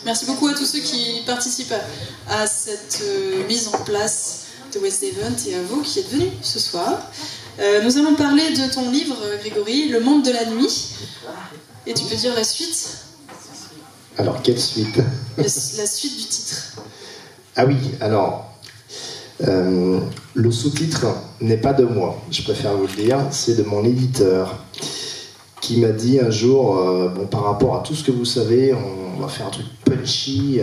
Merci beaucoup à tous ceux qui participent à cette mise en place de West Devon et à vous qui êtes venus ce soir. Nous allons parler de ton livre, Grégory, Le monde de la nuit. Et tu peux dire la suite? Alors, quelle suite? La suite du titre. Ah oui, alors, le sous-titre n'est pas de moi, je préfère vous le dire, c'est de mon éditeur qui m'a dit un jour, bon, par rapport à tout ce que vous savez, on va faire un truc punchy,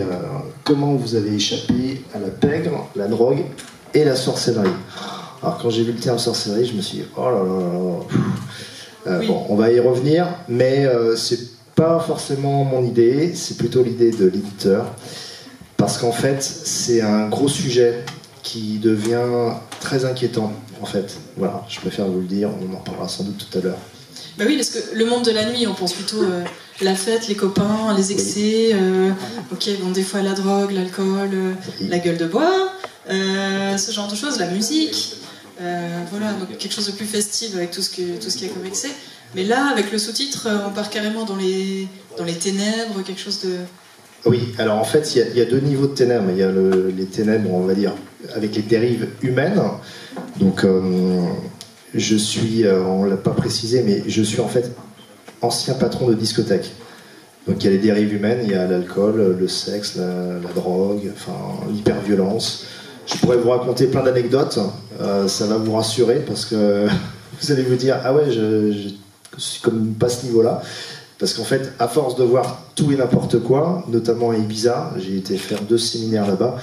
comment vous avez échappé à la pègre, la drogue et la sorcellerie. Alors quand j'ai vu le terme sorcellerie, je me suis dit, oh là là là, oui. Bon, on va y revenir, mais c'est pas forcément mon idée, c'est plutôt l'idée de l'éditeur, parce qu'en fait, c'est un gros sujet qui devient très inquiétant, en fait. Voilà, je préfère vous le dire, on en reparlera sans doute tout à l'heure. Bah oui, parce que le monde de la nuit, on pense plutôt la fête, les copains, les excès, ok, bon, des fois la drogue, l'alcool, la gueule de bois, ce genre de choses, la musique, voilà, donc quelque chose de plus festif avec tout ce qu'il y a comme excès. Mais là, avec le sous-titre, on part carrément dans les ténèbres, quelque chose de... Oui, alors en fait, il y a deux niveaux de ténèbres. Il y a les ténèbres, on va dire, avec les dérives humaines. Donc, je suis, on ne l'a pas précisé, mais je suis en fait ancien patron de discothèque. Donc il y a les dérives humaines, il y a l'alcool, le sexe, la drogue, enfin l'hyperviolence. Je pourrais vous raconter plein d'anecdotes, ça va vous rassurer parce que vous allez vous dire, ah ouais, je suis comme pas à ce niveau-là. Parce qu'en fait, à force de voir tout et n'importe quoi, notamment à Ibiza, j'ai été faire 2 séminaires là-bas,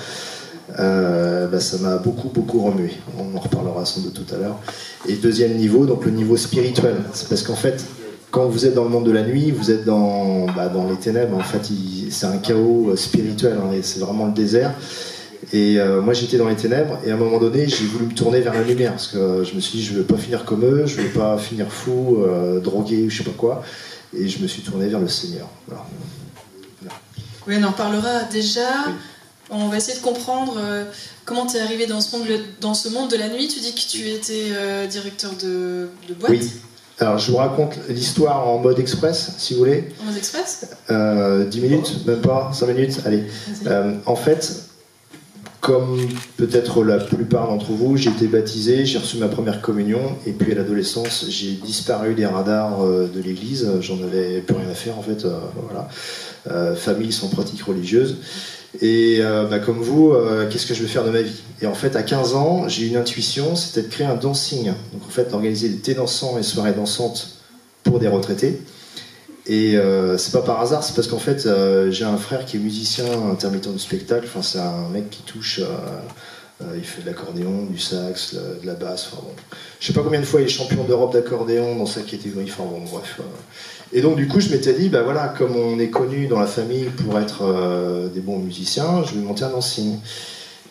ça m'a beaucoup remué. On en reparlera sans doute tout à l'heure. Et deuxième niveau, donc le niveau spirituel. C'est parce qu'en fait, quand vous êtes dans le monde de la nuit, vous êtes dans les ténèbres. En fait, c'est un chaos spirituel, hein, et c'est vraiment le désert. Et moi, j'étais dans les ténèbres, et à un moment donné, j'ai voulu me tourner vers la lumière, parce que je me suis dit, je ne veux pas finir comme eux, je ne veux pas finir fou, drogué, je ne sais pas quoi. Et je me suis tourné vers le Seigneur. Voilà. Oui, on en parlera déjà. Oui. On va essayer de comprendre comment tu es arrivé dans ce monde de la nuit. Tu dis que tu étais directeur de boîte. Oui. Alors, je vous raconte l'histoire en mode express, si vous voulez. En mode express 10 minutes, même pas, 5 minutes, allez. En fait, comme peut-être la plupart d'entre vous, j'ai été baptisé, j'ai reçu ma première communion, et puis à l'adolescence, j'ai disparu des radars de l'église. J'en avais plus rien à faire, en fait. Voilà. Famille sans pratique religieuse. Et comme vous, qu'est-ce que je vais faire de ma vie? Et en fait, à 15 ans, j'ai eu une intuition, c'était de créer un dancing. Donc en fait, d'organiser des thés dansants et soirées dansantes pour des retraités. Et c'est pas par hasard, c'est parce qu'en fait, j'ai un frère qui est musicien intermittent du spectacle. Enfin, c'est un mec qui touche, il fait de l'accordéon, du sax, de la basse. Enfin, bon. Je sais pas combien de fois il est champion d'Europe d'accordéon dans sa catégorie. Enfin bon, bref. Et donc du coup, je m'étais dit, voilà, comme on est connu dans la famille pour être des bons musiciens, je vais monter un dancing.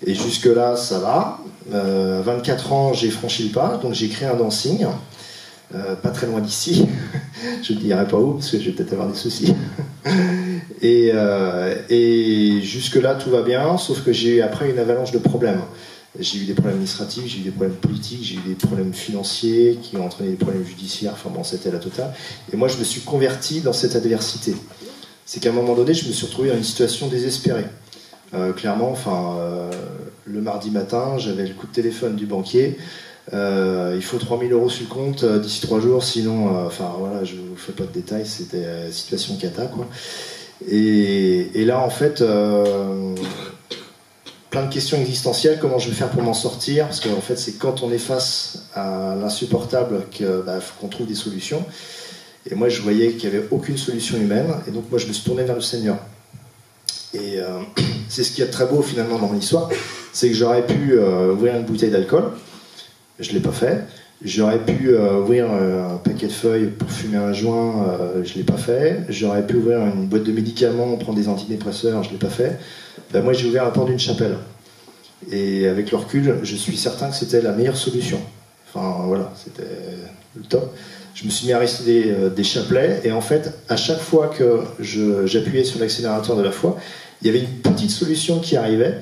Et jusque-là, ça va. À 24 ans, j'ai franchi le pas, donc j'ai créé un dancing. Pas très loin d'ici, je ne dirai pas où parce que je vais peut-être avoir des soucis. Et jusque-là tout va bien, sauf que j'ai eu après une avalanche de problèmes. J'ai eu des problèmes administratifs, j'ai eu des problèmes politiques, j'ai eu des problèmes financiers qui ont entraîné des problèmes judiciaires, enfin bon, c'était la totale. Et moi je me suis converti dans cette adversité. C'est qu'à un moment donné, je me suis retrouvé dans une situation désespérée. Clairement, le mardi matin, j'avais le coup de téléphone du banquier. Il faut 3 000 € sur le compte d'ici 3 jours, sinon, voilà, je vous fais pas de détails, c'était situation cata, quoi. Et là, en fait, plein de questions existentielles, comment je vais faire pour m'en sortir, parce qu'en fait, c'est quand on est face à l'insupportable qu'il faut qu'on trouve des solutions. Et moi, je voyais qu'il n'y avait aucune solution humaine, et donc moi, je me suis tourné vers le Seigneur. Et c'est ce qu'il y a de très beau, finalement, dans mon histoire, c'est que j'aurais pu ouvrir une bouteille d'alcool. Je ne l'ai pas fait. J'aurais pu ouvrir un paquet de feuilles pour fumer un joint, je ne l'ai pas fait. J'aurais pu ouvrir une boîte de médicaments, prendre des antidépresseurs, je ne l'ai pas fait. Moi, j'ai ouvert la porte d'une chapelle. Et avec le recul, je suis certain que c'était la meilleure solution. Enfin, voilà, c'était le top. Je me suis mis à réciter des chapelets, et en fait, à chaque fois que j'appuyais sur l'accélérateur de la foi, il y avait une petite solution qui arrivait.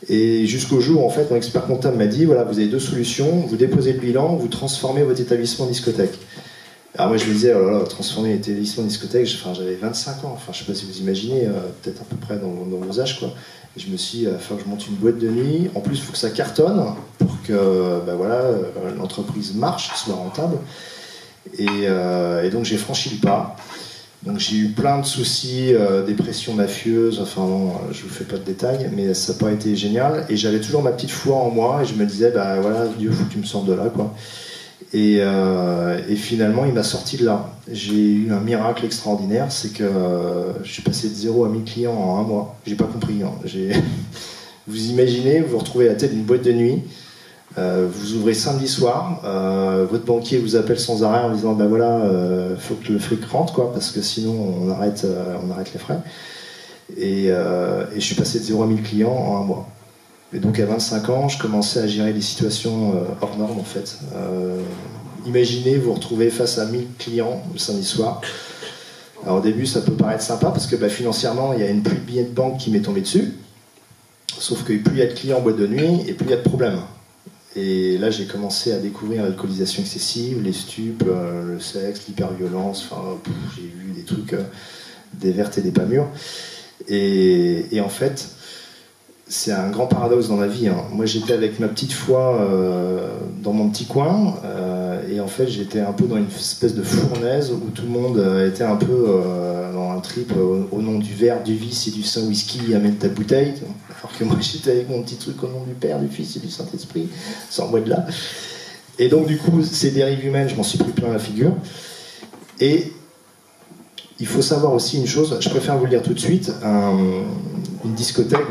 Et jusqu'au jour, en fait, mon expert comptable m'a dit, voilà, vous avez 2 solutions, vous déposez le bilan, vous transformez votre établissement en discothèque. Alors moi je me disais, oh là là, transformer les télévisions en discothèque, j'avais 25 ans, enfin je sais pas si vous imaginez, peut-être à peu près dans vos âges quoi. Et je me suis dit, il va falloir que je monte une boîte de nuit, en plus il faut que ça cartonne pour que l'entreprise marche, soit rentable. Et donc j'ai franchi le pas. Donc j'ai eu plein de soucis, dépression mafieuse, enfin non, je vous fais pas de détails, mais ça n'a pas été génial. Et j'avais toujours ma petite foi en moi et je me disais, bah voilà, Dieu, faut que tu me sortes de là quoi. Et finalement, il m'a sorti de là. J'ai eu un miracle extraordinaire, c'est que je suis passé de 0 à 1000 clients en un mois. J'ai pas compris. Hein. Vous imaginez, vous vous retrouvez à la tête d'une boîte de nuit, vous ouvrez samedi soir, votre banquier vous appelle sans arrêt en disant, bah voilà, faut que le fric rentre, quoi, parce que sinon on arrête les frais. Et je suis passé de 0 à 1000 clients en un mois. Et donc à 25 ans, je commençais à gérer des situations hors normes en fait. Imaginez vous retrouver face à 1000 clients le samedi soir. Alors au début ça peut paraître sympa parce que financièrement il y a une pluie de billets de banque qui m'est tombée dessus. Sauf que plus il y a de clients en boîte de nuit et plus il y a de problèmes. Et là j'ai commencé à découvrir l'alcoolisation excessive, les stupes, le sexe, l'hyperviolence, j'ai vu des trucs, des vertes et des pas mûres. Et en fait, c'est un grand paradoxe dans ma vie. Hein. Moi, j'étais avec ma petite foi dans mon petit coin, et en fait, j'étais un peu dans une espèce de fournaise où tout le monde était un peu dans un trip au nom du verre, du vice et du Saint-Whisky, amène ta bouteille. Alors que moi, j'étais avec mon petit truc au nom du Père, du Fils et du Saint-Esprit, sans moi de là. Et donc, du coup, ces dérives humaines, je m'en suis pris plein la figure. Et il faut savoir aussi une chose, je préfère vous le dire tout de suite, une discothèque,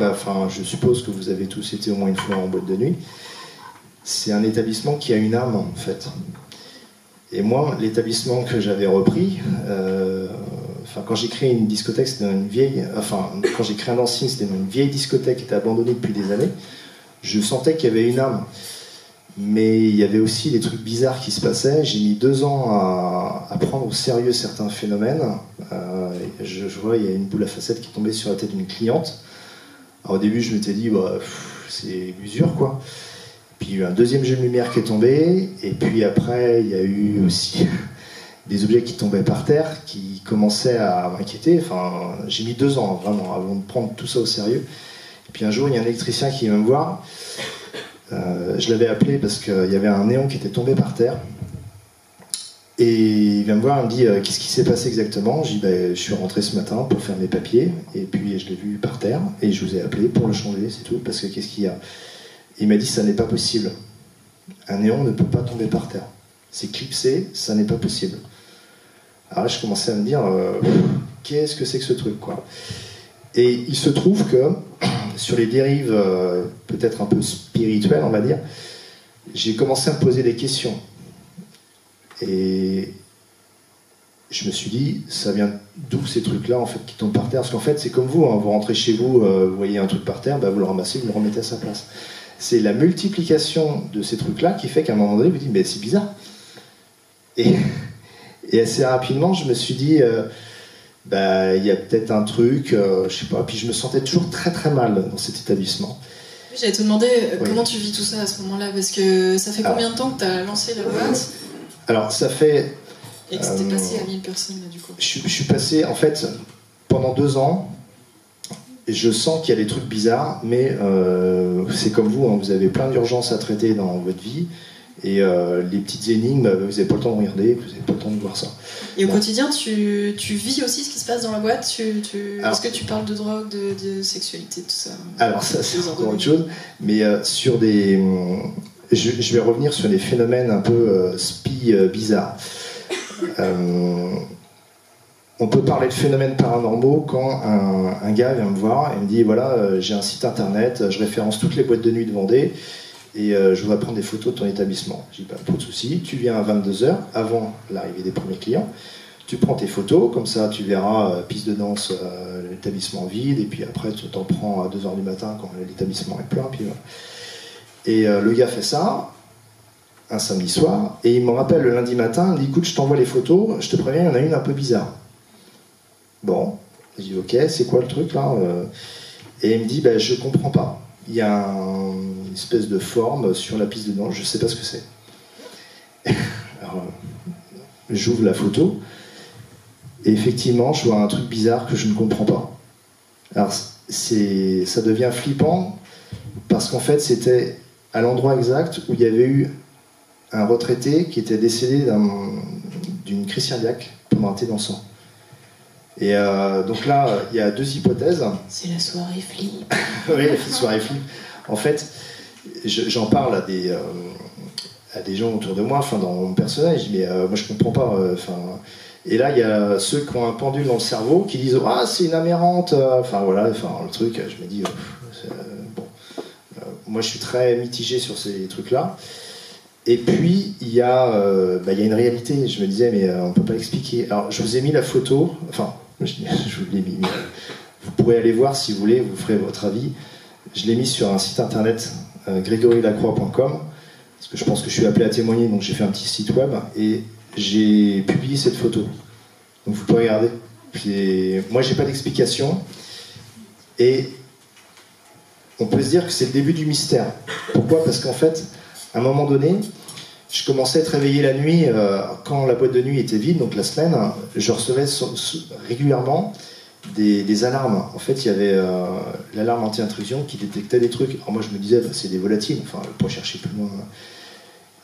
je suppose que vous avez tous été au moins une fois en boîte de nuit, c'est un établissement qui a une âme en fait. Et moi, l'établissement que j'avais repris, quand j'ai créé une discothèque, c'était dans une vieille, quand j'ai créé un dancing, c'était dans une vieille discothèque qui était abandonnée depuis des années, je sentais qu'il y avait une âme. Mais il y avait aussi des trucs bizarres qui se passaient. J'ai mis 2 ans à prendre au sérieux certains phénomènes. Je vois, il y a une boule à facettes qui tombait sur la tête d'une cliente. Alors, au début, je m'étais dit, c'est l'usure, quoi. Puis il y a eu un deuxième jeu de lumière qui est tombé. Et puis après, il y a eu aussi des objets qui tombaient par terre, qui commençaient à m'inquiéter. J'ai mis 2 ans, vraiment, avant de prendre tout ça au sérieux. Et puis un jour, il y a un électricien qui vient me voir. Je l'avais appelé parce qu'il y avait un néon qui était tombé par terre. Et il vient me voir, il me dit qu'est-ce qui s'est passé exactement. Je dis je suis rentré ce matin pour faire mes papiers et puis je l'ai vu par terre et je vous ai appelé pour le changer, c'est tout, parce que qu'est-ce qu'il y a. Il m'a dit ça n'est pas possible. Un néon ne peut pas tomber par terre. C'est clipsé, ça n'est pas possible. Alors là je commençais à me dire qu'est-ce que c'est que ce truc quoi. Et il se trouve que sur les dérives peut-être un peu spirituelles, on va dire, j'ai commencé à me poser des questions. Et je me suis dit, ça vient d'où ces trucs-là en fait, qui tombent par terre? Parce qu'en fait, c'est comme vous, hein, vous rentrez chez vous, vous voyez un truc par terre, vous le ramassez, vous le remettez à sa place. C'est la multiplication de ces trucs-là qui fait qu'à un moment donné, vous dites, c'est bizarre. Et assez rapidement, je me suis dit... il y a peut-être un truc, je sais pas, puis je me sentais toujours très très mal dans cet établissement. J'allais te demander comment tu vis tout ça à ce moment-là, parce que ça fait combien de temps que tu as lancé la boîte? Alors ça fait... Et que c'était passé à 1000 personnes là du coup. Je suis passé, en fait, pendant 2 ans, je sens qu'il y a des trucs bizarres, mais c'est comme vous, hein, vous avez plein d'urgences à traiter dans votre vie. Et les petites énigmes, vous n'avez pas le temps de regarder, vous n'avez pas le temps de voir ça. Et au quotidien, tu vis aussi ce qui se passe dans la boîte? Est-ce que tu parles de drogue, de sexualité, tout ça? Alors ça, c'est encore autre chose. Mais sur des... Je vais revenir sur des phénomènes un peu bizarres. On peut parler de phénomènes paranormaux quand un gars vient me voir et me dit, voilà, j'ai un site internet, je référence toutes les boîtes de nuit de Vendée, et je voudrais prendre des photos de ton établissement. Je dis, pas de souci, tu viens à 22h, avant l'arrivée des premiers clients, tu prends tes photos, comme ça tu verras piste de danse, l'établissement vide, et puis après tu t'en prends à 2h du matin quand l'établissement est plein. Puis voilà. Et le gars fait ça, un samedi soir, et il me rappelle le lundi matin, il me dit, écoute, je t'envoie les photos, je te préviens, il y en a une un peu bizarre. Bon, je dis, ok, c'est quoi le truc là? Et il me dit, je comprends pas. Il y a une espèce de forme sur la piste de danse, je sais pas ce que c'est. Alors, j'ouvre la photo, et effectivement, je vois un truc bizarre que je ne comprends pas. Alors, ça devient flippant, parce qu'en fait, c'était à l'endroit exact où il y avait eu un retraité qui était décédé d'une crise cardiaque pendant un thé dansant. Et donc là, il y a deux hypothèses. C'est la soirée flip. Oui, la soirée flip. En fait, j'en parle à des gens autour de moi, enfin dans mon personnage, je dis mais moi je comprends pas. Et là, il y a ceux qui ont un pendule dans le cerveau qui disent ah c'est une amérante. Enfin voilà, le truc. Je me dis bon. Moi, je suis très mitigé sur ces trucs-là. Et puis, il y a une réalité. Je me disais, mais on ne peut pas l'expliquer. Alors, je vous ai mis la photo. Enfin, je vous l'ai mis. Vous pourrez aller voir si vous voulez, vous ferez votre avis. Je l'ai mis sur un site internet, grégorilacroix.com, parce que je pense que je suis appelé à témoigner, donc j'ai fait un petit site web, et j'ai publié cette photo. Donc, vous pouvez regarder. Puis, moi, j'ai pas d'explication. Et on peut se dire que c'est le début du mystère. Pourquoi ? Parce qu'en fait, à un moment donné, je commençais à être réveillé la nuit, quand la boîte de nuit était vide, donc la semaine, je recevais régulièrement des alarmes. En fait, il y avait l'alarme anti-intrusion qui détectait des trucs. Alors moi, je me disais, c'est des volatiles, enfin, pour chercher plus loin.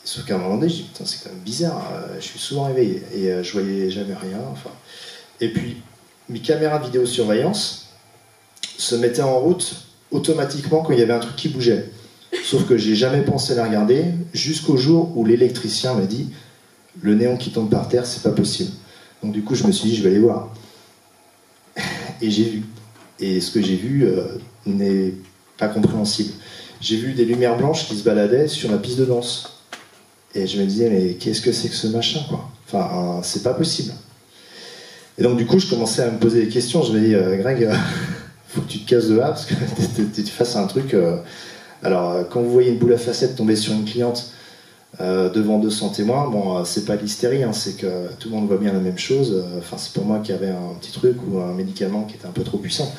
Sauf qu'à un moment donné, je dis, putain, c'est quand même bizarre, je suis souvent réveillé, et je voyais jamais rien. Enfin. Et puis, mes caméras de vidéosurveillance se mettaient en route automatiquement quand il y avait un truc qui bougeait. Sauf que j'ai jamais pensé à la regarder jusqu'au jour où l'électricien m'a dit le néon qui tombe par terre, c'est pas possible. Donc du coup, je me suis dit je vais aller voir. Et j'ai vu. Et ce que j'ai vu n'est pas compréhensible. J'ai vu des lumières blanches qui se baladaient sur la piste de danse. Et je me disais mais qu'est-ce que c'est que ce machin quoi ? Enfin, c'est pas possible. Et donc du coup, je commençais à me poser des questions. Je me dis Greg, faut que tu te casses de là parce que tu fasses un truc. Alors, quand vous voyez une boule à facettes tomber sur une cliente devant 200 témoins, bon, c'est pas l'hystérie, hein, c'est que tout le monde voit bien la même chose. Enfin, c'est pour moi qu'il y avait un petit truc ou un médicament qui était un peu trop puissant.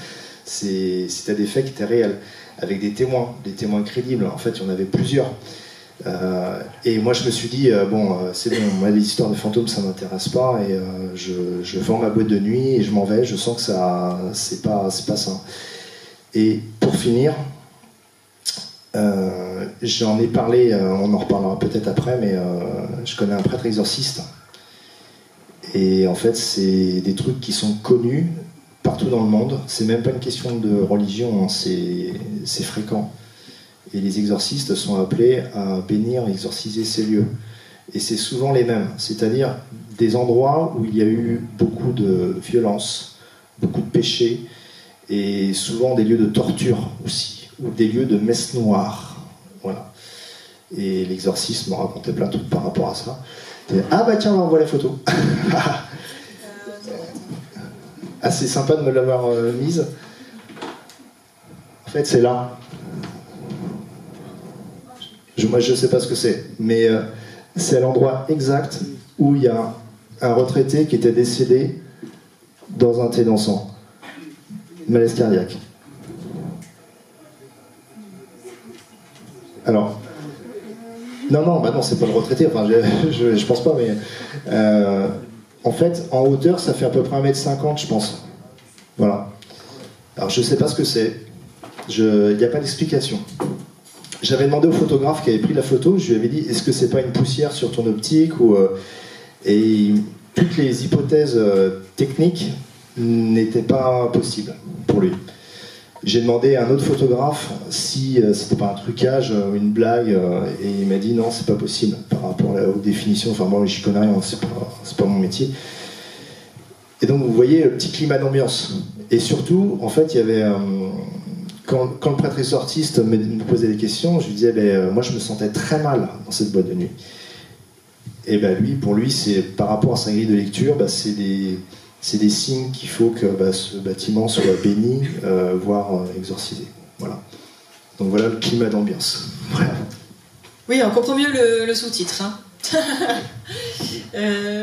C'était des faits qui étaient réels, avec des témoins crédibles. En fait, il y en avait plusieurs. Et moi, je me suis dit, c'est bon, moi, les histoires de fantômes, ça m'intéresse pas, et je vends ma boîte de nuit et je m'en vais. Je sens que ça, c'est pas ça. Et pour finir, j'en ai parlé, on en reparlera peut-être après, mais je connais un prêtre exorciste. Et en fait, c'est des trucs qui sont connus partout dans le monde. C'est même pas une question de religion, hein, c'est fréquent. Et les exorcistes sont appelés à bénir et exorciser ces lieux. Et c'est souvent les mêmes, c'est-à-dire des endroits où il y a eu beaucoup de violence, beaucoup de péchés, et souvent des lieux de torture aussi, ou des lieux de messe noire. Voilà. Et l'exorciste me racontait plein de trucs par rapport à ça. Ah bah tiens, on voit la photo. Assez sympa de me l'avoir mise. En fait, c'est là. Moi, je sais pas ce que c'est, mais c'est à l'endroit exact où il y a un retraité qui était décédé dans un thé dansant. Malaise cardiaque. Alors, non, c'est pas le retraité, enfin, je pense pas, mais en fait, en hauteur, ça fait à peu près 1m50, je pense. Voilà. Alors, je sais pas ce que c'est. Il n'y a pas d'explication. J'avais demandé au photographe qui avait pris la photo, je lui avais dit, est-ce que c'est pas une poussière sur ton optique ou, et toutes les hypothèses techniques n'étaient pas possibles pour lui. J'ai demandé à un autre photographe si c'était pas un trucage, une blague, et il m'a dit non, c'est pas possible par rapport aux définitions. Enfin, moi, j'y connais rien, c'est pas mon métier. Et donc, vous voyez le petit climat d'ambiance. Et surtout, en fait, il y avait. Quand le prêtre exorciste me posait des questions, je lui disais moi, je me sentais très mal dans cette boîte de nuit. Et pour lui, c'est par rapport à sa grille de lecture, c'est des signes qu'il faut que ce bâtiment soit béni, voire exorcisé. Voilà. Donc voilà le climat d'ambiance. Voilà. Oui, on comprend mieux le sous-titre. Hein.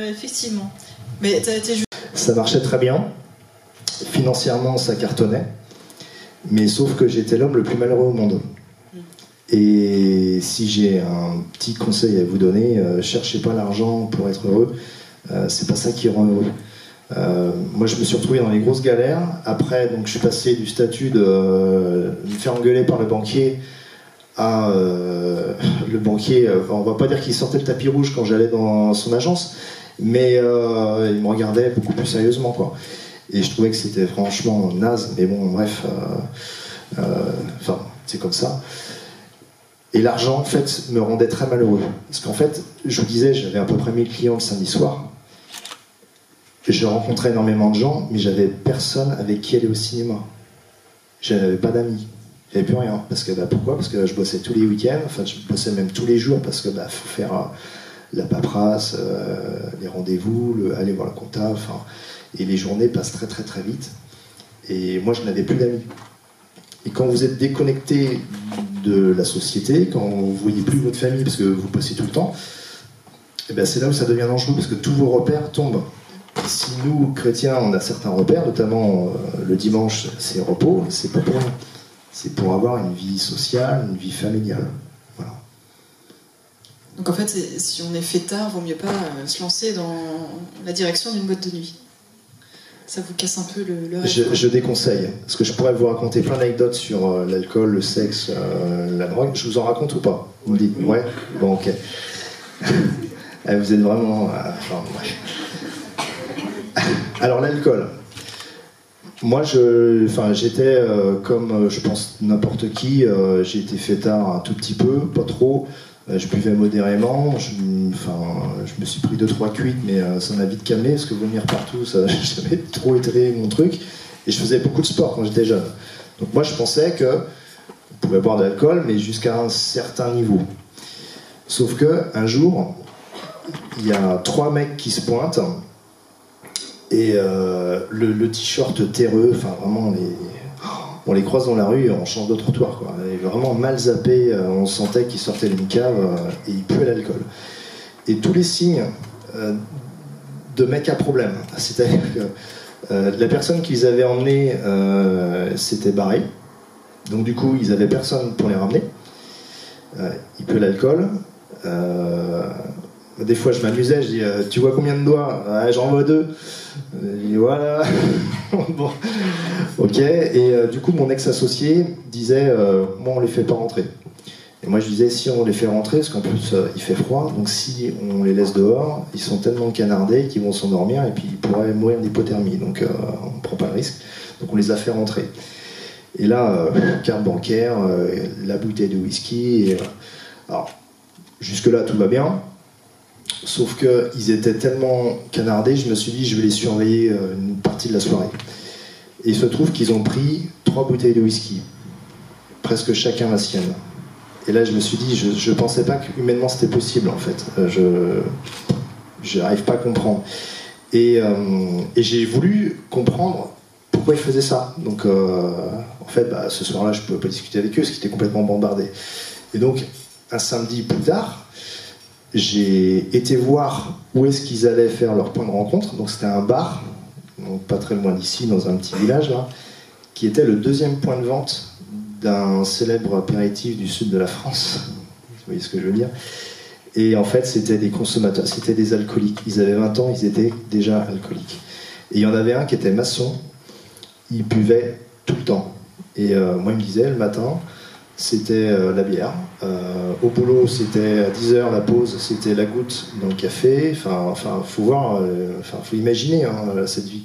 Effectivement. Mais t'as été juste... Ça marchait très bien. Financièrement, ça cartonnait. Mais sauf que j'étais l'homme le plus malheureux au monde. Et si j'ai un petit conseil à vous donner, cherchez pas l'argent pour être heureux. C'est pas ça qui rend heureux. Moi, je me suis retrouvé dans les grosses galères. Après, donc, je suis passé du statut de me faire engueuler par le banquier à le banquier. On va pas dire qu'il sortait le tapis rouge quand j'allais dans son agence, mais il me regardait beaucoup plus sérieusement, quoi. Et je trouvais que c'était franchement naze. Mais bon, bref, enfin, c'est comme ça. Et l'argent, en fait, me rendait très malheureux. Parce qu'en fait, je vous disais, j'avais à peu près 1000 clients le samedi soir. Je rencontrais énormément de gens, mais j'avais personne avec qui aller au cinéma. J'avais pas d'amis. J'avais plus rien. Parce que, pourquoi ? Parce que je bossais tous les week-ends. Enfin, je bossais même tous les jours parce que faut faire la paperasse, les rendez-vous, aller voir le comptable. Enfin, et les journées passent très très très vite. Et moi, je n'avais plus d'amis. Et quand vous êtes déconnecté de la société, quand vous ne voyez plus votre famille parce que vous bossez tout le temps, et ben c'est là où ça devient dangereux parce que tous vos repères tombent. Si nous, chrétiens, on a certains repères, notamment le dimanche, c'est repos, c'est pas pour rien. C'est pour avoir une vie sociale, une vie familiale. Voilà. Donc en fait, si on est fêtard, vaut mieux pas se lancer dans la direction d'une boîte de nuit. Ça vous casse un peu le rêve. Je déconseille, parce que je pourrais vous raconter plein d'anecdotes sur l'alcool, le sexe, la drogue. Je vous en raconte ou pas ? Vous me dites ? Ouais ? Bon, ok. Vous êtes vraiment... enfin, bref. Alors l'alcool. Moi, j'étais comme je pense n'importe qui. J'ai été fêtard un tout petit peu, pas trop. Je buvais modérément. Je me suis pris 2-3 cuites, mais ça m'a vite calmé parce que vomir partout, ça j'avais trop été mon truc. Et je faisais beaucoup de sport quand j'étais jeune. Donc moi, je pensais que on pouvait boire de l'alcool, mais jusqu'à un certain niveau. Sauf que un jour, il y a 3 mecs qui se pointent. Et le t-shirt terreux, enfin vraiment, on les croise dans la rue et on change de trottoir, quoi. Et vraiment mal zappé, on sentait qu'ils sortaient d'une cave et ils puaient l'alcool. Et tous les signes de mecs à problème, c'est-à-dire que la personne qu'ils avaient emmenée s'était barrée, donc du coup ils n'avaient personne pour les ramener. Ils puaient l'alcool. Des fois je m'amusais, je dis tu vois combien de doigts ? J'en vois 2. Et voilà. Bon. Ok. Et du coup mon ex-associé disait moi on les fait pas rentrer. Et moi je disais si on les fait rentrer, parce qu'en plus il fait froid, donc si on les laisse dehors, ils sont tellement canardés qu'ils vont s'endormir et puis ils pourraient mourir d'hypothermie. Donc on ne prend pas le risque. Donc on les a fait rentrer. Et là, carte bancaire, la bouteille de whisky. Alors jusque-là tout va bien. Sauf qu'ils étaient tellement canardés, je me suis dit je vais les surveiller une partie de la soirée. Et il se trouve qu'ils ont pris 3 bouteilles de whisky, presque chacun la sienne. Et là je me suis dit, je pensais pas qu'humainement c'était possible en fait. Je n'arrive pas à comprendre. Et j'ai voulu comprendre pourquoi ils faisaient ça. Donc en fait ce soir-là je ne pouvais pas discuter avec eux parce qu'ils étaient complètement bombardés. Et donc un samedi plus tard, j'ai été voir où est-ce qu'ils allaient faire leur point de rencontre. Donc c'était un bar, donc pas très loin d'ici, dans un petit village là, qui était le 2e point de vente d'un célèbre apéritif du sud de la France. Vous voyez ce que je veux dire ? Et en fait c'était des consommateurs, c'était des alcooliques. Ils avaient 20 ans, ils étaient déjà alcooliques. Et il y en avait un qui était maçon, il buvait tout le temps. Et moi il me disait le matin, c'était la bière. Au boulot, c'était à 10h la pause, c'était la goutte dans le café. Enfin, faut voir, faut imaginer cette vie.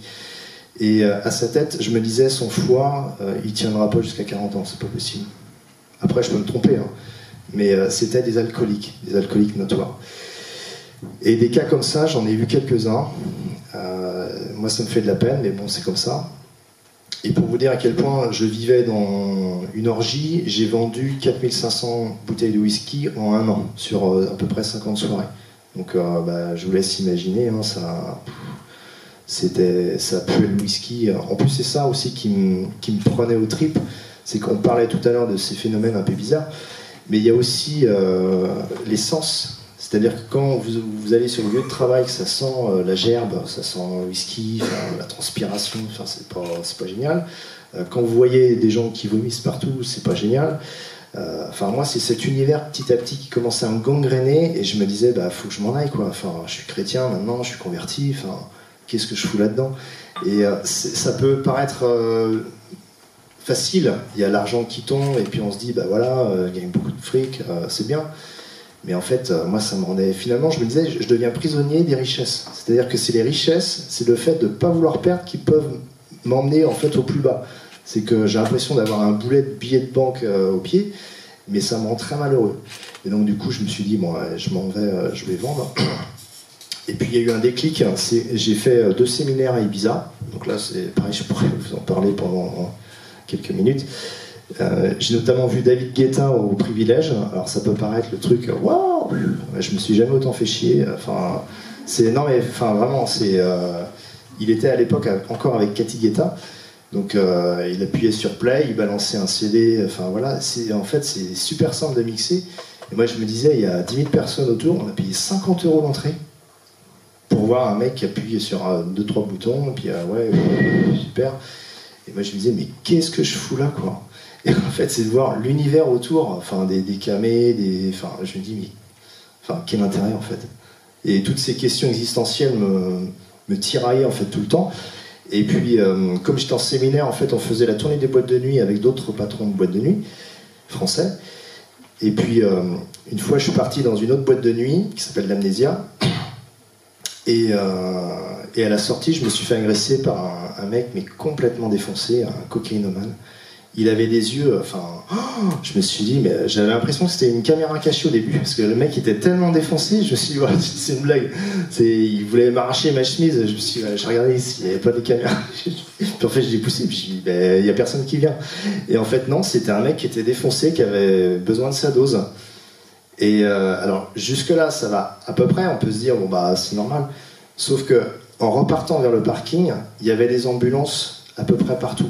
Et à sa tête, je me disais, son foie, il tiendra pas jusqu'à 40 ans, c'est pas possible. Après, je peux me tromper, mais c'était des alcooliques notoires. Et des cas comme ça, j'en ai vu quelques-uns. Moi, ça me fait de la peine, mais bon, c'est comme ça. Et pour vous dire à quel point je vivais dans une orgie, j'ai vendu 4500 bouteilles de whisky en 1 an, sur à peu près 50 soirées. Donc je vous laisse imaginer, ça puait le whisky. En plus c'est ça aussi qui me prenait aux tripes, c'est qu'on parlait tout à l'heure de ces phénomènes un peu bizarres, mais il y a aussi les sens. C'est-à-dire que quand vous allez sur le lieu de travail, que ça sent la gerbe, ça sent le whisky, la transpiration, c'est pas génial. Quand vous voyez des gens qui vomissent partout, c'est pas génial. Enfin, moi, c'est cet univers petit à petit qui commençait à me gangréner et je me disais, bah, faut que je m'en aille, quoi. Enfin, je suis chrétien maintenant, je suis converti, enfin, qu'est-ce que je fous là-dedans? Et ça peut paraître facile, il y a l'argent qui tombe et puis on se dit, bah voilà, il gagne beaucoup de fric, c'est bien. Mais en fait, moi, ça me rendait. Finalement, je me disais, je deviens prisonnier des richesses. C'est-à-dire que c'est les richesses, c'est le fait de ne pas vouloir perdre qui peuvent m'emmener en fait au plus bas. C'est que j'ai l'impression d'avoir un boulet de billet de banque au pied, mais ça me rend très malheureux. Et donc, du coup, je me suis dit, bon, je m'en vais, je vais vendre. Et puis, il y a eu un déclic. J'ai fait 2 séminaires à Ibiza. Donc là, c'est pareil, je pourrais vous en parler pendant quelques minutes. J'ai notamment vu David Guetta au Privilège. Alors ça peut paraître le truc waouh, je me suis jamais autant fait chier. Enfin, non mais enfin vraiment il était à l'époque encore avec Cathy Guetta. Donc il appuyait sur play, il balançait un CD. Enfin voilà, en fait c'est super simple de mixer. Et moi je me disais, il y a 10 000 personnes autour, on a payé 50 € l'entrée pour voir un mec qui appuie sur 2-3 boutons. Et puis ouais, super. Et moi je me disais, mais qu'est-ce que je fous là, quoi? Et en fait, c'est de voir l'univers autour, enfin des camés, enfin, je me dis, mais enfin, quel intérêt en fait? Et toutes ces questions existentielles me tiraillaient en fait tout le temps. Et puis, comme j'étais en séminaire, en fait, on faisait la tournée des boîtes de nuit avec d'autres patrons de boîtes de nuit français. Et puis, une fois, je suis parti dans une autre boîte de nuit qui s'appelle l'Amnésia. Et à la sortie, je me suis fait agresser par un mec, mais complètement défoncé, un cocaïnomane. Il avait des yeux, enfin, je me suis dit, mais j'avais l'impression que c'était une caméra cachée au début, parce que le mec était tellement défoncé, je me suis dit, ouais, c'est une blague. Il voulait m'arracher ma chemise, je me suis dit, je regardais ici, il n'y avait pas de caméra. Puis en fait, je l'ai poussé, puis je me suis dit, il n'y a personne qui vient. Et en fait, non, c'était un mec qui était défoncé, qui avait besoin de sa dose. Et alors, jusque-là, ça va à peu près, on peut se dire, bon, bah, c'est normal. Sauf que, en repartant vers le parking, il y avait des ambulances à peu près partout.